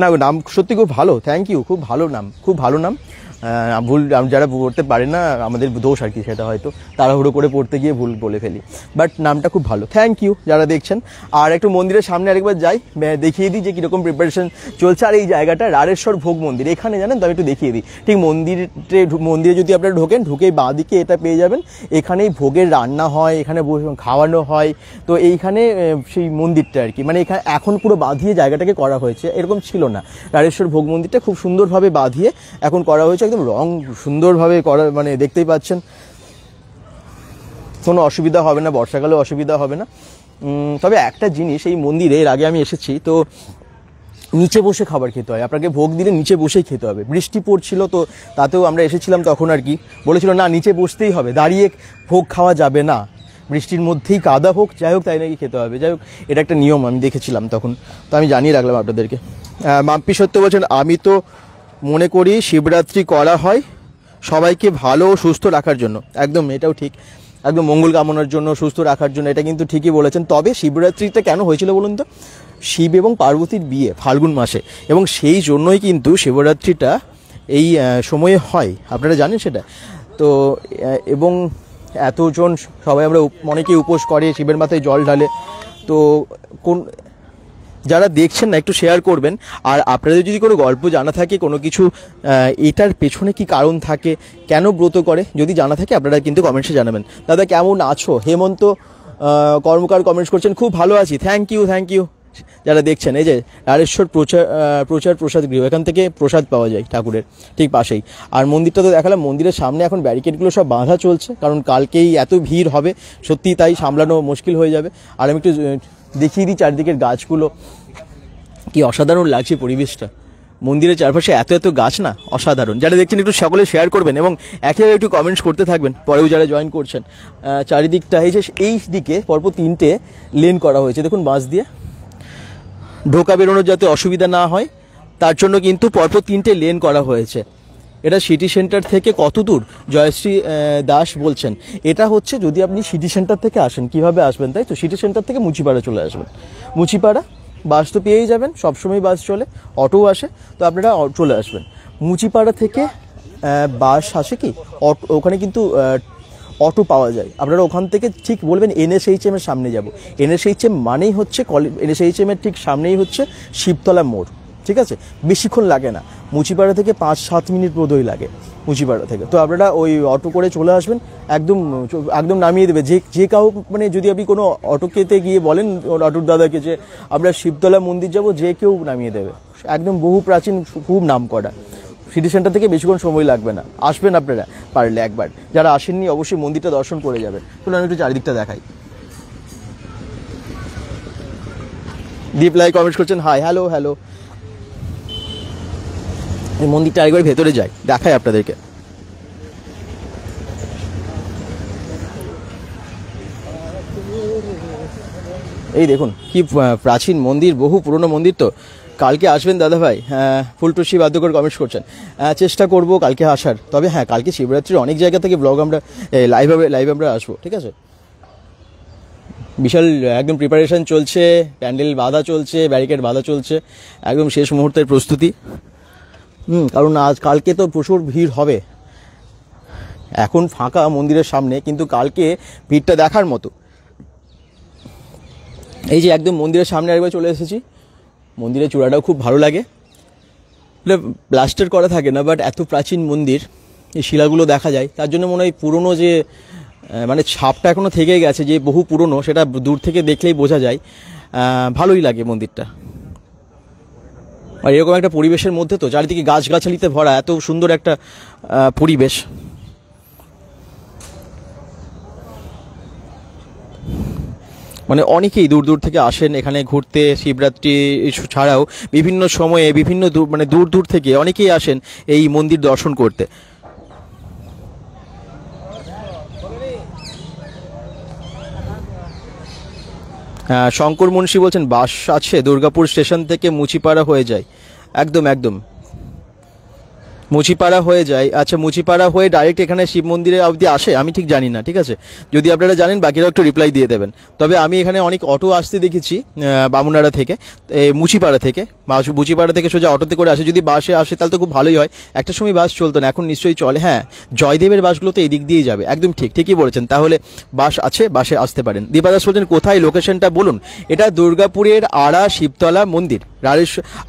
না নাম সত্যি খুব ভালো, থ্যাংক ইউ, খুব ভালো নাম। ভুল যারা পড়তে পারে না আমাদের দোষ আর কি, সেটা হয়তো তাড়াহুড়ো করে পড়তে গিয়ে ভুল বলে ফেলি, বাট নামটা খুব ভালো, থ্যাংক ইউ যারা দেখছেন। আর একটু মন্দিরের সামনে আরেকবার যাই, দেখিয়ে দিই যে কীরকম প্রিপারেশন চলছে। আর এই জায়গাটা রাড়েশ্বর ভোগ মন্দির, এখানে জানেন তো আমি একটু দেখিয়ে দিই। ঠিক মন্দিরে যদি আপনারা ঢুকেই বাঁ দিকে এটা পেয়ে যাবেন, এখানেই ভোগের রান্না হয়, এখানে খাওয়ানো হয়। তো এইখানে সেই মন্দিরটা আর কি, মানে এখানে এখন পুরো বাঁধিয়ে জায়গাটাকে করা হয়েছে, এরকম ছিল না। রাড়েশ্বর ভোগ মন্দিরটা খুব সুন্দরভাবে বাঁধিয়ে এখন করা হয়েছে, একদম রং সুন্দরভাবে করা, মানে দেখতেই পাচ্ছেন, কোনো অসুবিধা হবে না, বর্ষাকালেও অসুবিধা হবে না। তবে একটা জিনিস, এই মন্দিরে এর আগে আমি এসেছি, তো নিচে বসে খাবার খেতে হয়, আপনাকে ভোগ দিলে নিচে বসেই খেতে হবে। বৃষ্টি পড়ছিল, তো তাতেও আমরা এসেছিলাম তখন আর কি বলেছিল না নিচে বসতেই হবে, দাঁড়িয়ে ভোগ খাওয়া যাবে না, বৃষ্টির মধ্যেই কাদা হোক যাই হোক তাই নাকি খেতে হবে। যাই হোক এটা একটা নিয়ম, আমি দেখেছিলাম তখন, তো আমি জানিয়ে রাখলাম আপনাদেরকে। মাম্পি সত্য বলছেন আমি তো মনে করি শিবরাত্রি করা হয় সবাইকে ভালো ও সুস্থ রাখার জন্য, একদম এটাও ঠিক, একদম মঙ্গল কামনার জন্য, সুস্থ রাখার জন্য, এটা কিন্তু ঠিকই বলেছেন। তবে শিবরাত্রিটা কেন হয়েছিল বলুন তো? শিব এবং পার্বতীর বিয়ে ফাল্গুন মাসে, এবং সেই জন্যই কিন্তু শিবরাত্রিটা এই সময়ে হয়, আপনারা জানেন সেটা তো। এবং এতজন সবাই আমরা অনেকেই উপোস করে, শিবের মাথায় জল ঢালে। তো যারা দেখছেন না একটু শেয়ার করবেন। আর আপনাদের যদি কোনো গল্প জানা থাকে, কোনো কিছু এটার পেছনে কি কারণ থাকে, কেন ব্রত করে, যদি জানা থাকে আপনারা কিন্তু কমেন্টসে জানাবেন। দাদা কেমন আছো? হেমন্ত কর্মকার কমেন্টস করছেন, খুব ভালো আছি, থ্যাংক ইউ। যারা দেখছেন, এই যে রাড়েশ্বর প্রসাদ গৃহ, এখান থেকে প্রসাদ পাওয়া যায় ঠাকুরের ঠিক পাশেই। আর মন্দিরটা তো দেখালাম, মন্দিরের সামনে এখন ব্যারিকেডগুলো সব বাঁধা চলছে, কারণ কালকেই এত ভিড় হবে, সত্যি তাই সামলানো মুশকিল হয়ে যাবে। আর আমি একটু দেখিয়ে দিই চারদিকের গাছগুলো, কি অসাধারণ লাগছে পরিবেশটা। মন্দিরের চারপাশে এত গাছ না, অসাধারণ। যারা দেখছেন একটু সকলে শেয়ার করবেন এবং একেবারে একটু কমেন্টস করতে থাকবেন, পরেও যারা জয়েন করছেন। চারিদিকটা এই দিকে পরপর 3টে লেন করা হয়েছে, দেখুন বাঁশ দিয়ে, ঢোকা বেরোনোর যাতে অসুবিধা না হয় তার জন্য কিন্তু পরপর 3টে লেন করা হয়েছে। এটা সিটি সেন্টার থেকে কত দূর? জয়শ্রী দাস বলছেন এটা হচ্ছে, যদি আপনি সিটি সেন্টার থেকে আসেন, কিভাবে আসবেন তাই তো, সিটি সেন্টার থেকে মুচিপাড়া চলে আসবেন। মুচিপাড়া বাস তো পেয়েই যাবেন, সবসময় বাস চলে, অটোও আসে, তো আপনারা চলে আসবেন। মুচিপাড়া থেকে বাস আসে কি, ওখানে কিন্তু অটো পাওয়া যায়। আপনারা ওখান থেকে ঠিক বলবেন NSHM এর সামনে যাব। NSHM মানেই হচ্ছে NSHM এর ঠিক সামনেই হচ্ছে শিবতলা মোড়, ঠিক আছে? বেশিক্ষণ লাগে না, মুচিপাড়া থেকে 5-7 মিনিট বোধহয় লাগে মুচিপাড়া থেকে। তো আপনারা ওই অটো করে চলে আসবেন, একদম নামিয়ে দেবে। যে কাউ, মানে যদি আপনি কোনো অটোকেতে গিয়ে বলেন অটোর দাদাকে যে আমরা শিবতলা মন্দির যাব, যে কেউ নামিয়ে দেবে। একদম বহু প্রাচীন, খুব নাম করা। সিটি সেন্টার থেকে বেশিক্ষণ সময় লাগবে না, আসবেন আপনারা পারলে একবার। যারা আসেননি অবশ্যই মন্দিরটা দর্শন করে যাবেন। চলুন আমি একটু চারিদিকটা দেখাই। দীপ লাই কমেন্টস করছেন, হাই, হ্যালো। এই মন্দিরটা আরেকবার ভেতরে যাই, দেখাই আপনাদেরকে। এই দেখুন কি প্রাচীন মন্দির, বহু পুরনো মন্দির। তো কালকে আসবেন দাদা ভাই? হ্যাঁ, ফুলটুসি বাদ্যকর কমেন্টস করছেন, চেষ্টা করব কালকে আসার। তবে হ্যাঁ, কালকে শিবরাত্রির অনেক জায়গা থেকে ব্লগ আমরা লাইভ আমরা আসবো, ঠিক আছে? বিশাল একদম প্রিপারেশন চলছে, প্যান্ডেল বাঁধা চলছে, ব্যারিকেড বাঁধা চলছে, একদম শেষ মুহূর্তের প্রস্তুতি। কারণ কালকে তো প্রচুর ভিড় হবে। এখন ফাঁকা মন্দিরের সামনে, কিন্তু কালকে ভিড়টা দেখার মতো। এই যে একদম মন্দিরের সামনে একবার চলে এসেছি। মন্দিরের চূড়াটাও খুব ভালো লাগে, প্লাস্টার করা থাকে না, বাট এত প্রাচীন মন্দির, এই শিলাগুলো দেখা যায়, তার জন্য মনে হয় পুরনো যে মানে ছাপটা এখনো থেকে গেছে, যে বহু পুরনো, সেটা দূর থেকে দেখলেই বোঝা যায়। ভালোই লাগে মন্দিরটা। আর এরকম একটা পরিবেশের মধ্যে, তো চারিদিকে গাছগাছালিতে ভরা, এত সুন্দর একটা পরিবেশ। মানে অনেকেই দূর থেকে আসেন এখানে ঘুরতে, শিবরাত্রি ছাড়াও বিভিন্ন সময়ে বিভিন্ন দূর থেকে অনেকেই আসেন এই মন্দির দর্শন করতে। শঙ্কর মুন্সি বলছেন বাস আছে, দুর্গাপুর স্টেশন থেকে মুচিপাড়া হয়ে যায়। একদম মুচিপাড়া হয়ে যায়। আচ্ছা, মুচিপাড়া হয়ে ডাইরেক্ট এখানে শিব মন্দিরে অবধি আসে? আমি ঠিক জানি না, ঠিক আছে? যদি আপনারা জানেন বাকিরাও একটু রিপ্লাই দিয়ে দেবেন। তবে আমি এখানে অনেক অটো আসতে দেখেছি বামুনাড়া থেকে, মুচিপাড়া থেকে সোজা অটোতে করে আসে। যদি বাসে আসে তাহলে তো খুব ভালোই হয়। একটা সময় বাস চলতো না, এখন নিশ্চয়ই চলে। হ্যাঁ, জয়দেবের বাসগুলো তো এই দিক দিয়েই যাবে। একদম ঠিকই বলেছেন। তাহলে বাস আছে, বাসে আসতে পারেন। দীপাদাস বলছেন কোথায়, লোকেশনটা বলুন। এটা দুর্গাপুরের আড়া শিবতলা মন্দির।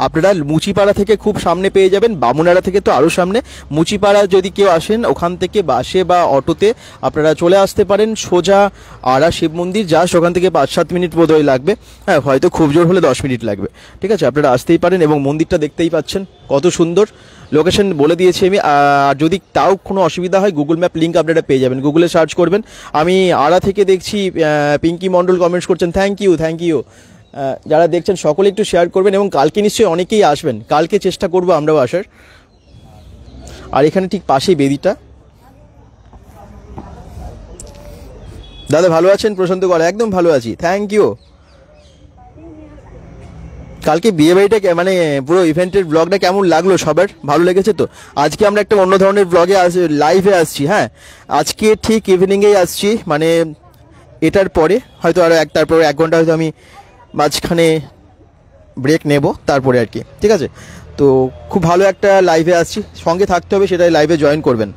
আপনারা মুচিপাড়া থেকে খুব সামনে পেয়ে যাবেন, বামুনাড়া থেকে তো আরও সামনে। মুচিপাড়া যদি কেউ আসেন, ওখান থেকে বাসে বা অটোতে আপনারা চলে আসতে পারেন সোজা আড়া শিব মন্দির। জাস্ট ওখান থেকে 5-7 মিনিট বোধহয় লাগবে, হ্যাঁ, হয়তো খুব জোর হলে 10 মিনিট লাগবে, ঠিক আছে? আপনারা আসতেই পারেন এবং মন্দিরটা দেখতেই পাচ্ছেন কত সুন্দর। লোকেশন বলে দিয়েছি আমি। আর যদি তাও কোনো অসুবিধা হয়, গুগল ম্যাপ লিঙ্ক আপনারা পেয়ে যাবেন, গুগলে সার্চ করবেন। আমি আড়া থেকে দেখছি। পিঙ্কি মণ্ডল কমেন্টস করছেন, থ্যাংক ইউ। যারা দেখছেন সকলে একটু শেয়ার করবেন এবং কালকে নিশ্চয়ই অনেকেই আসবেন। কালকে চেষ্টা করবো আমরাও আসার। আর এখানে ঠিক পাশেই বেদিটা। দাদা ভালো আছেন? প্রশান্ত কর, একদম ভালো আছি, থ্যাংক ইউ। কালকে বিয়ে বাড়িটা মানে পুরো ইভেন্টের ব্লগটা কেমন লাগলো সবার? ভালো লেগেছে তো? আজকে আমরা একটা অন্য ধরনের ব্লগে লাইভে আসছি। হ্যাঁ, আজকে ঠিক ইভিনিংয়েই আসছি, মানে এটার পরে হয়তো আরও তারপরে 1 ঘন্টা হয়তো আমি মাঝখানে ব্রেক নেব তারপরে আর কি, ঠিক আছে? তো খুব ভালো একটা লাইভে আসছি, সঙ্গে থাকতে হবে, সেটাই লাইভে জয়েন করবেন।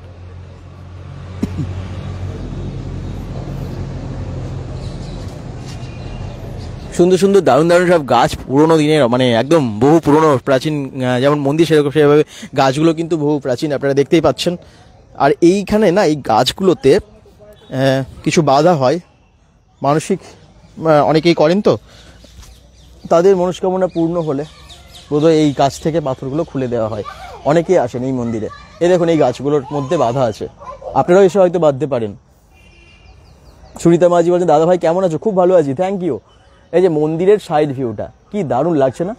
সুন্দর সুন্দর দারুণ দারুণ সব গাছ, পুরোনো দিনের, মানে একদম বহু পুরনো প্রাচীন, যেমন মন্দির সেরকম সেভাবে গাছগুলো কিন্তু বহু প্রাচীন, আপনারা দেখতেই পাচ্ছেন। আর এইখানে না এই গাছগুলোতে কিছু বাধা হয়, মানসিক অনেকেই করেন, তো তাদের মনস্কামনা পূর্ণ হলে বোধহয় এই গাছ থেকে পাথরগুলো খুলে দেওয়া হয়। অনেকেই আসেন এই মন্দিরে। এই দেখুন এই গাছগুলোর মধ্যে বাধা আছে, আপনারাও এসে হয়তো বাঁধতে পারেন। সুরিতা মাঝি বলছেন দাদা ভাই কেমন আছো? খুব ভালো আছি, থ্যাংক ইউ। এই যে মন্দিরের সাইড ভিউটা কি দারুণ লাগছে না?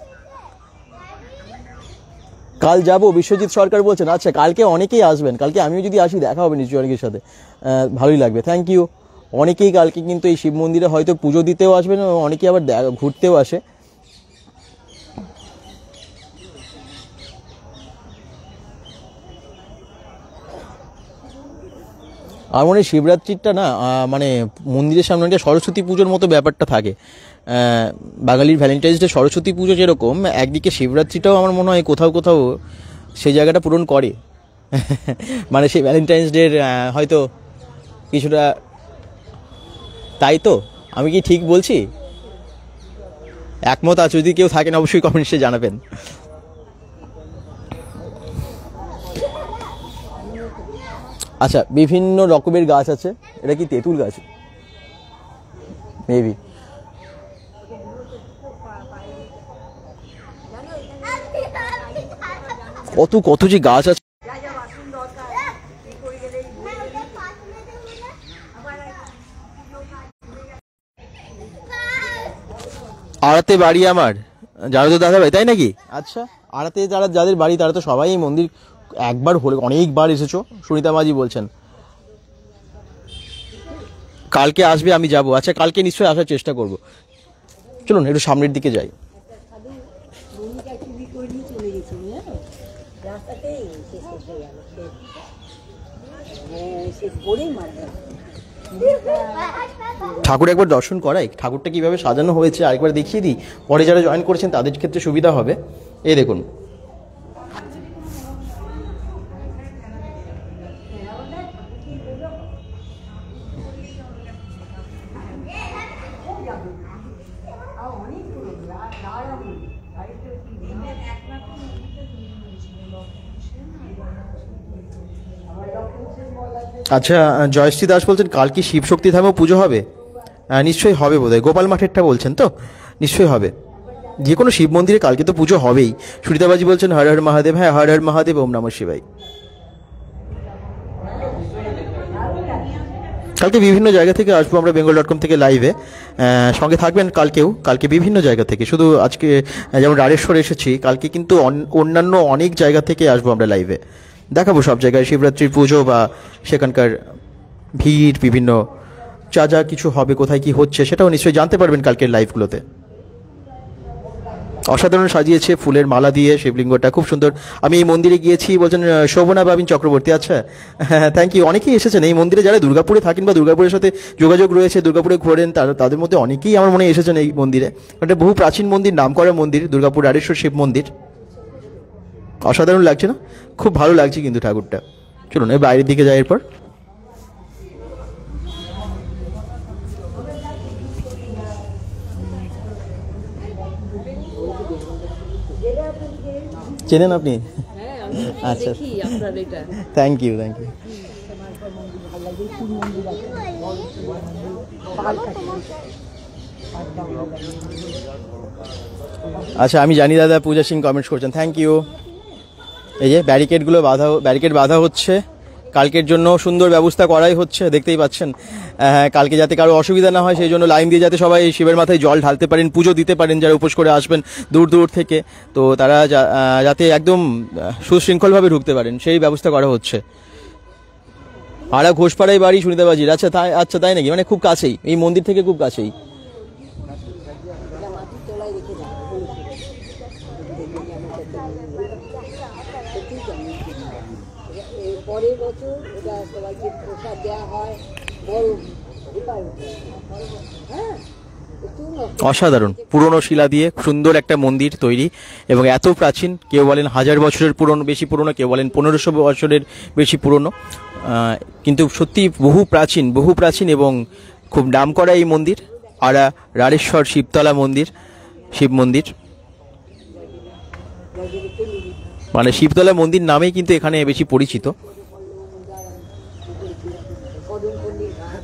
কাল যাবো বিশ্বজিৎ সরকার বলছেন। আচ্ছা, কালকে অনেকেই আসবেন, কালকে আমিও যদি আসি দেখা হবে নিশ্চয়ই অনেকের সাথে, ভালোই লাগবে, থ্যাংক ইউ। অনেকেই কালকে কিন্তু এই শিব মন্দিরে হয়তো পুজো দিতেও আসবেন, অনেকেই আবার ঘুরতেও আসে। আর মনে হয় শিবরাত্রিটা না মানে মন্দিরের সামনে একটা সরস্বতী পুজোর মতো ব্যাপারটা থাকে। বাঙালির ভ্যালেন্টাইন্স ডে সরস্বতী পুজো যেরকম, একদিকে শিবরাত্রিটাও আমার মনে হয় কোথাও কোথাও সেই জায়গাটা পূরণ করে। মানে সেই ভ্যালেন্টাইন্স ডের হয়তো কিছুটা, তাই তো? আমি কি ঠিক বলছি? একমত আছে যদি কেউ থাকেন অবশ্যই কমেন্টসে জানাবেন। আচ্ছা, বিভিন্ন রকমের গাছ আছে। এটা কি তেঁতুল গাছ? মেবি। কত কত যে গাছ আছে। আড়াতে বাড়ি আমার, যারা তো দাদা ভাই, তাই নাকি? আচ্ছা, আড়াতে যাদের বাড়ি তারা তো সবাই এই মন্দির একবার হলে অনেকবার এসেছো, সুনিতা মাঝি বলছেন। কালকে আসবে, আমি যাব। আচ্ছা, কালকে নিশ্চয়ই আসার চেষ্টা করব। চলুন একটু সামনের দিকে যাই। ঠাকুর একবার দর্শন করাই, ঠাকুরটা কিভাবে সাজানো হয়েছে আরেকবার দেখিয়ে দিই, পরে যারা জয়েন করেছেন তাদের ক্ষেত্রে সুবিধা হবে। এই দেখুন, আচ্ছা জয়শ্রী দাস বলছেন কাল কি শিবশক্তি ধামেও পুজো হবে? নিশ্চয়ই হবে বোধহয়, গোপাল মাঠেরটা বলছেন তো? নিশ্চয়ই হবে, যে কোনো শিব মন্দিরে কালকে তো পুজো হবেই। সুরিতাবাজি বলছেন হর হর মহাদেব। হ্যাঁ, হর হর মহাদেব, ওম নমঃ শিবায়। কালকে বিভিন্ন জায়গা থেকে আসবো আমরা, bengal.com থেকে লাইভে, সঙ্গে থাকবেন কালকেও। কালকে বিভিন্ন জায়গা থেকে, শুধু আজকে যেমন রাড়েশ্বর এসেছি, কালকে কিন্তু অন্যান্য অনেক জায়গা থেকে আসবো আমরা লাইভে, দেখাবো সব জায়গায় শিবরাত্রির পুজো বা সেখানকার ভিড়, বিভিন্ন যা যা কিছু হবে, কোথায় কি হচ্ছে সেটাও নিশ্চয়ই জানতে পারবেন কালকের লাইভগুলোতে। অসাধারণ সাজিয়েছে ফুলের মালা দিয়ে শিবলিঙ্গটা, খুব সুন্দর। আমি এই মন্দিরে গিয়েছি বলছেন শোভনা বাবিন চক্রবর্তী। আচ্ছা, হ্যাঁ, থ্যাংক ইউ। অনেকেই এসেছেন এই মন্দিরে, যারা দুর্গাপুরে থাকেন বা দুর্গাপুরের সাথে যোগাযোগ রয়েছে, দুর্গাপুরে ঘোরেন, তাদের মধ্যে অনেকেই আমার মনে এসেছেন এই মন্দিরে। এটা বহু প্রাচীন মন্দির, নামকরা মন্দির, দুর্গাপুর রাড়েশ্বর শিব মন্দির। অসাধারণ লাগছে না? খুব ভালো লাগছে কিন্তু ঠাকুরটা। চলুন এই বাইরের দিকে যাই। এরপর চেনেন আপনি? আচ্ছা, থ্যাংক ইউ, থ্যাংক ইউ। আচ্ছা, আমি জানি দাদা, পূজা সিং কমেন্টস করছেন, থ্যাংক ইউ। এই যে ব্যারিকেড বাঁধা হচ্ছে, কালকের জন্য সুন্দর ব্যবস্থা করাই হচ্ছে, দেখতেই পাচ্ছেন। কালকে যাতে কারো অসুবিধা না হয় সেই জন্য লাইন দিয়ে যাতে সবাই শিবের মাথায় জল ঢালতে পারেন, পুজো দিতে পারেন, যারা উপোস করে আসবেন দূর দূর থেকে, তো তারা যাতে একদম সুশৃঙ্খলভাবে ঢুকতে পারেন সেই ব্যবস্থা করা হচ্ছে। আরা ঘোষপাড়ায় বাড়ি সুনিতাবাজির। আচ্ছা, তাই নাকি? মানে খুব কাছেই, এই মন্দির থেকে খুব কাছেই। পরের বছর এটা সবাইকে প্রসাদ দেওয়া হয়, বড় হ্যাঁ, একটু নষ্ট অসাধারণ পুরনো শিলা দিয়ে সুন্দর একটা মন্দির তৈরি এবং এত প্রাচীন, কেউ বলেন 1000 বছরের পুরনো, বেশি পুরনো, কেউ বলেন 1500 বছরের বেশি পুরনো, কিন্তু সত্যি বহু প্রাচীন এবং খুব নামকরা এই মন্দির। আর রাড়েশ্বর শিবতলা মন্দির, শিব মন্দির, মানে শিবতলা মন্দির নামেই কিন্তু এখানে বেশি পরিচিত। কদমপল্লীর ঘাট,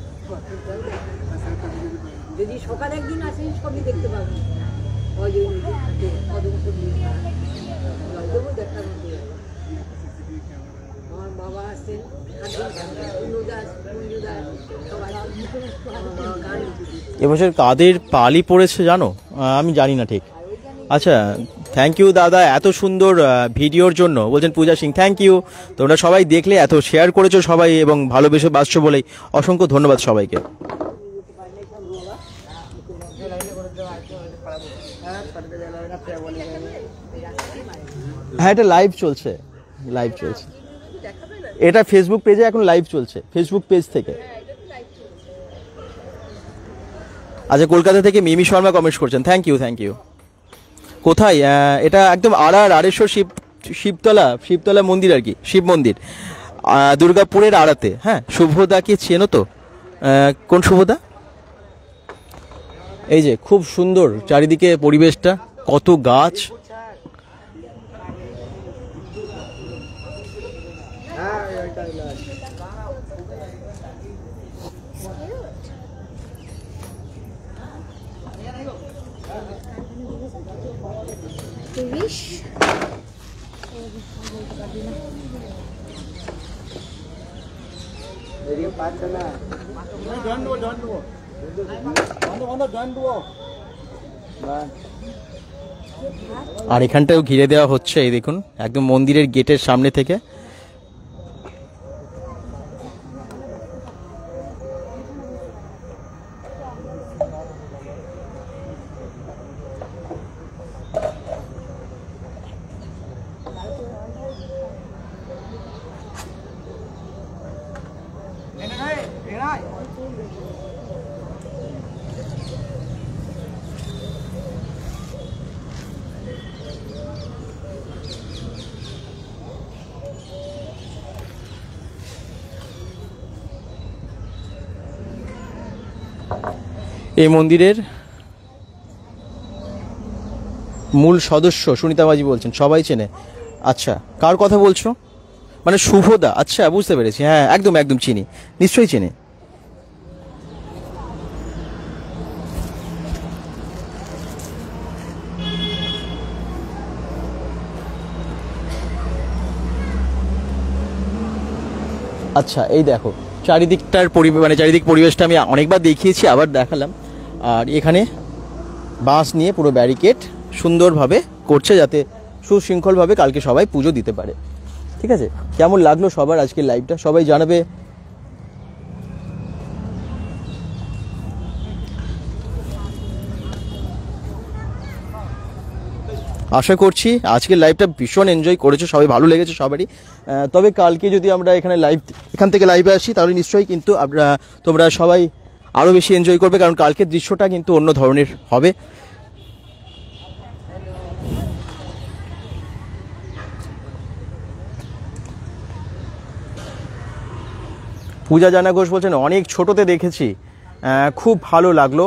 যদি সকালে একদিন আসেন সবই দেখতে পাবেন। অজয় নদীর ঘাটে কদমপল্লীর ঘাট, জয়দেবও দেখার মতো জায়গা। আমার বাবা আসছেন, পূর্ণদাস মঞ্জুদাস সবাই আমার বাবা গান লিখেছে। এবছর কাদের পালি পড়েছে জানো? আমি জানি না ঠিক। আচ্ছা, থ্যাংক ইউ দাদা এত সুন্দর ভিডিওর জন্য। বলছেন পূজা সিং, থ্যাংক ইউ। তোমরা সবাই দেখলে, এত শেয়ার করেছো সবাই এবং ভালোবেসে বাসছো বলেই অসংখ্য ধন্যবাদ সবাইকে। হ্যাঁ, এটা লাইভ চলছে, এটা ফেসবুক পেজে এখন লাইভ চলছে, ফেসবুক পেজ থেকে। আচ্ছা, কলকাতা থেকে মিমি শর্মা কমেন্ট করছেন, থ্যাংক ইউ। কোথায়? এটা একদম আড়েশ্বর শিবতলা মন্দির আর কি, শিব মন্দির, দুর্গাপুরের আড়াতে। হ্যাঁ, শুভদাকে চেনো তো? কোন শুভদা? এই যে খুব সুন্দর চারিদিকে পরিবেশটা, কত গাছ। আর এখানটাও ঘিরে দেওয়া হচ্ছে, এই দেখুন একদম মন্দিরের গেটের সামনে থেকে। এই মন্দিরের মূল সদস্য সুনিতা মাঝি বলছেন, সবাই চেনে। আচ্ছা, কার কথা বলছো? মানে শুভদা, আচ্ছা বুঝতে পেরেছি, হ্যাঁ একদম চিনি, নিশ্চয়ই চিনি। আচ্ছা, এই দেখো চারিদিকটার চারিদিক পরিবেশটা আমি অনেকবার দেখিয়েছি, আবার দেখালাম। আর এখানে বাঁশ নিয়ে পুরো ব্যারিকেড সুন্দরভাবে করছে, যাতে সুশৃঙ্খলভাবে কালকে সবাই পুজো দিতে পারে। ঠিক আছে, কেমন লাগলো সবার আজকের লাইভটা সবাই জানাবে। আশা করছি আজকের লাইভটা ভীষণ এনজয় করেছো সবাই, ভালো লেগেছে সবারই। তবে কালকে যদি আমরা এখান থেকে লাইভে আসি, তাহলে নিশ্চয়ই কিন্তু তোমরা সবাই আরও বেশি এনজয় করবে, কারণ কালকের দৃশ্যটা কিন্তু অন্য ধরনের হবে। পূজা জানা ঘোষ বলছেন, অনেক ছোটতে দেখেছি, খুব ভালো লাগলো।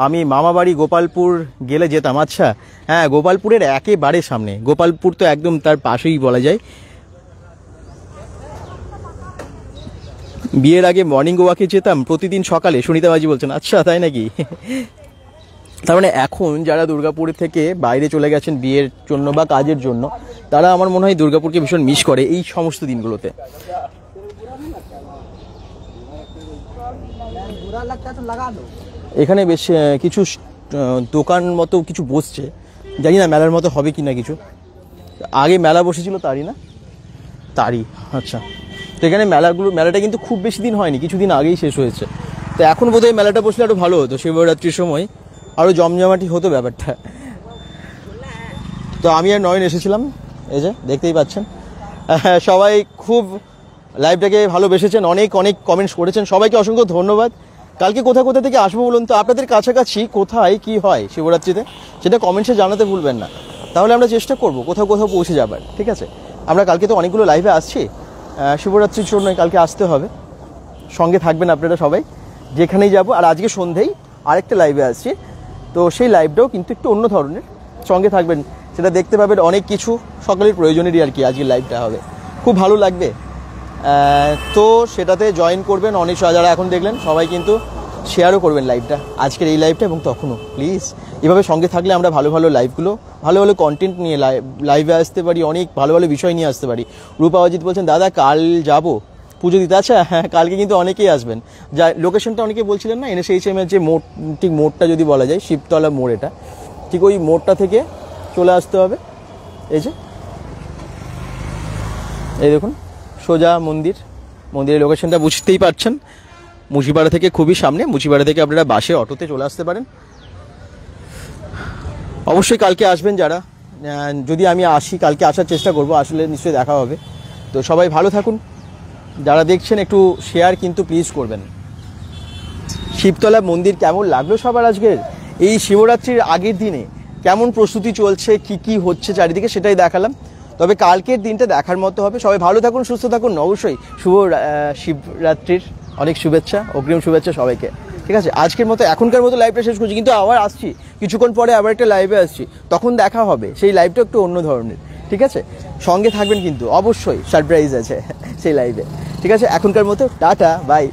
আমি মামাবাড়ি গোপালপুর গেলে যেতাম। আচ্ছা, হ্যাঁ গোপালপুরের একেবারে সামনে, গোপালপুর তো একদম তার পাশেই বলা যায়। বিয়ের আগে মর্নিং ওয়াকে যেতাম প্রতিদিন সকালে, সুনিতা মাঝি বলছেন। আচ্ছা, তাই নাকি? তার মানে এখন যারা দুর্গাপুর থেকে বাইরে চলে গেছেন বিয়ের জন্য বা কাজের জন্য, তারা আমার মনে হয় দুর্গাপুরকে ভীষণ মিস করে এই সমস্ত দিনগুলোতে। এখানে বেশ কিছু দোকান মতো কিছু বসছে, জানি না মেলার মতো হবে কি না কিছু। আগে মেলা বসেছিল তারই। আচ্ছা, তো এখানে মেলাটা কিন্তু খুব বেশি দিন হয়নি, কিছুদিন আগেই শেষ হয়েছে। তো এখন বোধহয় মেলাটা বসলে আরও ভালো হতো, শিবরাত্রির সময় আরও জমজমাটি হতো ব্যাপারটা। তো আমি আর নয়ন এসেছিলাম, এই যে দেখতেই পাচ্ছেন। সবাই খুব লাইভটাকে ভালোবেসেছেন, অনেক কমেন্টস করেছেন, সবাইকে অসংখ্য ধন্যবাদ। কালকে কোথা কোথা থেকে আসবো বলুন তো, আপনাদের কাছাকাছি কোথায় কি হয় শিবরাত্রিতে সেটা কমেন্টসে জানাতে ভুলবেন না, তাহলে আমরা চেষ্টা করব কোথাও কোথাও পৌঁছে যাবার। ঠিক আছে, আমরা কালকে তো অনেকগুলো লাইভে আসছি, শিবরাত্রির জন্য কালকে আসতে হবে, সঙ্গে থাকবেন আপনারা সবাই যেখানেই যাব। আর আজকে সন্ধেই আরেকটা লাইভে আসছি, তো সেই লাইভটাও কিন্তু একটু অন্য ধরনের, সঙ্গে থাকবেন, সেটা দেখতে পাবেন অনেক কিছু সকলের প্রয়োজনেরই আর কি আজকের লাইভটা হবে, খুব ভালো লাগবে। তো সেটাতে জয়েন করবেন, অনেক যারা এখন দেখলেন সবাই কিন্তু শেয়ারও করবেন লাইভটা, আজকের এই লাইভটা এবং তখনও প্লিজ এভাবে সঙ্গে থাকলে আমরা ভালো ভালো লাইভগুলো ভালো ভালো কন্টেন্ট নিয়ে লাইভে আসতে পারি, অনেক ভালো ভালো বিষয় নিয়ে আসতে পারি। রূপা অজিত বলছেন দাদা কাল যাব পুজো দিতে। আচ্ছা হ্যাঁ, কালকে কিন্তু অনেকেই আসবেন, যা লোকেশনটা অনেকে বলছিলেন না, NSHM-এর যে মোড়, ঠিক মোড়টা যদি বলা যায় শিবতলা মোড়, এটা ঠিক ওই মোড়টা থেকে চলে আসতে হবে। এই যে এই দেখুন সোজা মন্দিরের লোকেশনটা বুঝতেই পারছেন, মুচিপাড়া থেকে খুবই সামনে, মুচিপাড়া থেকে আপনারা বাসে অটোতে চলে আসতে পারেন। অবশ্যই কালকে আসবেন যারা, যদি আমি আসি কালকে আসার চেষ্টা করব, আসলে নিশ্চয়ই দেখা হবে। তো সবাই ভালো থাকুন, যারা দেখছেন একটু শেয়ার কিন্তু প্লিজ করবেন। শিবতলা মন্দির কেমন লাগলো সবার আজকের এই শিবরাত্রির আগের দিনে, কেমন প্রস্তুতি চলছে, কি কি হচ্ছে চারিদিকে সেটাই দেখালাম। তবে কালকের দিনটা দেখার মতো হবে। সবাই ভালো থাকুন, সুস্থ থাকুন, অবশ্যই শুভ শিবরাত্রির অনেক শুভেচ্ছা, অগ্রিম শুভেচ্ছা সবাইকে। ঠিক আছে, আজকের মতো এখনকার মতো লাইভটা শেষ করছি, কিন্তু আবার আসছি কিছুক্ষণ পরে, আবার একটা লাইভে আসছি, তখন দেখা হবে, সেই লাইভটা একটু অন্য ধরনের। ঠিক আছে, সঙ্গে থাকবেন কিন্তু অবশ্যই, সারপ্রাইজ আছে সেই লাইভে। ঠিক আছে, এখনকার মতো টাটা বাই।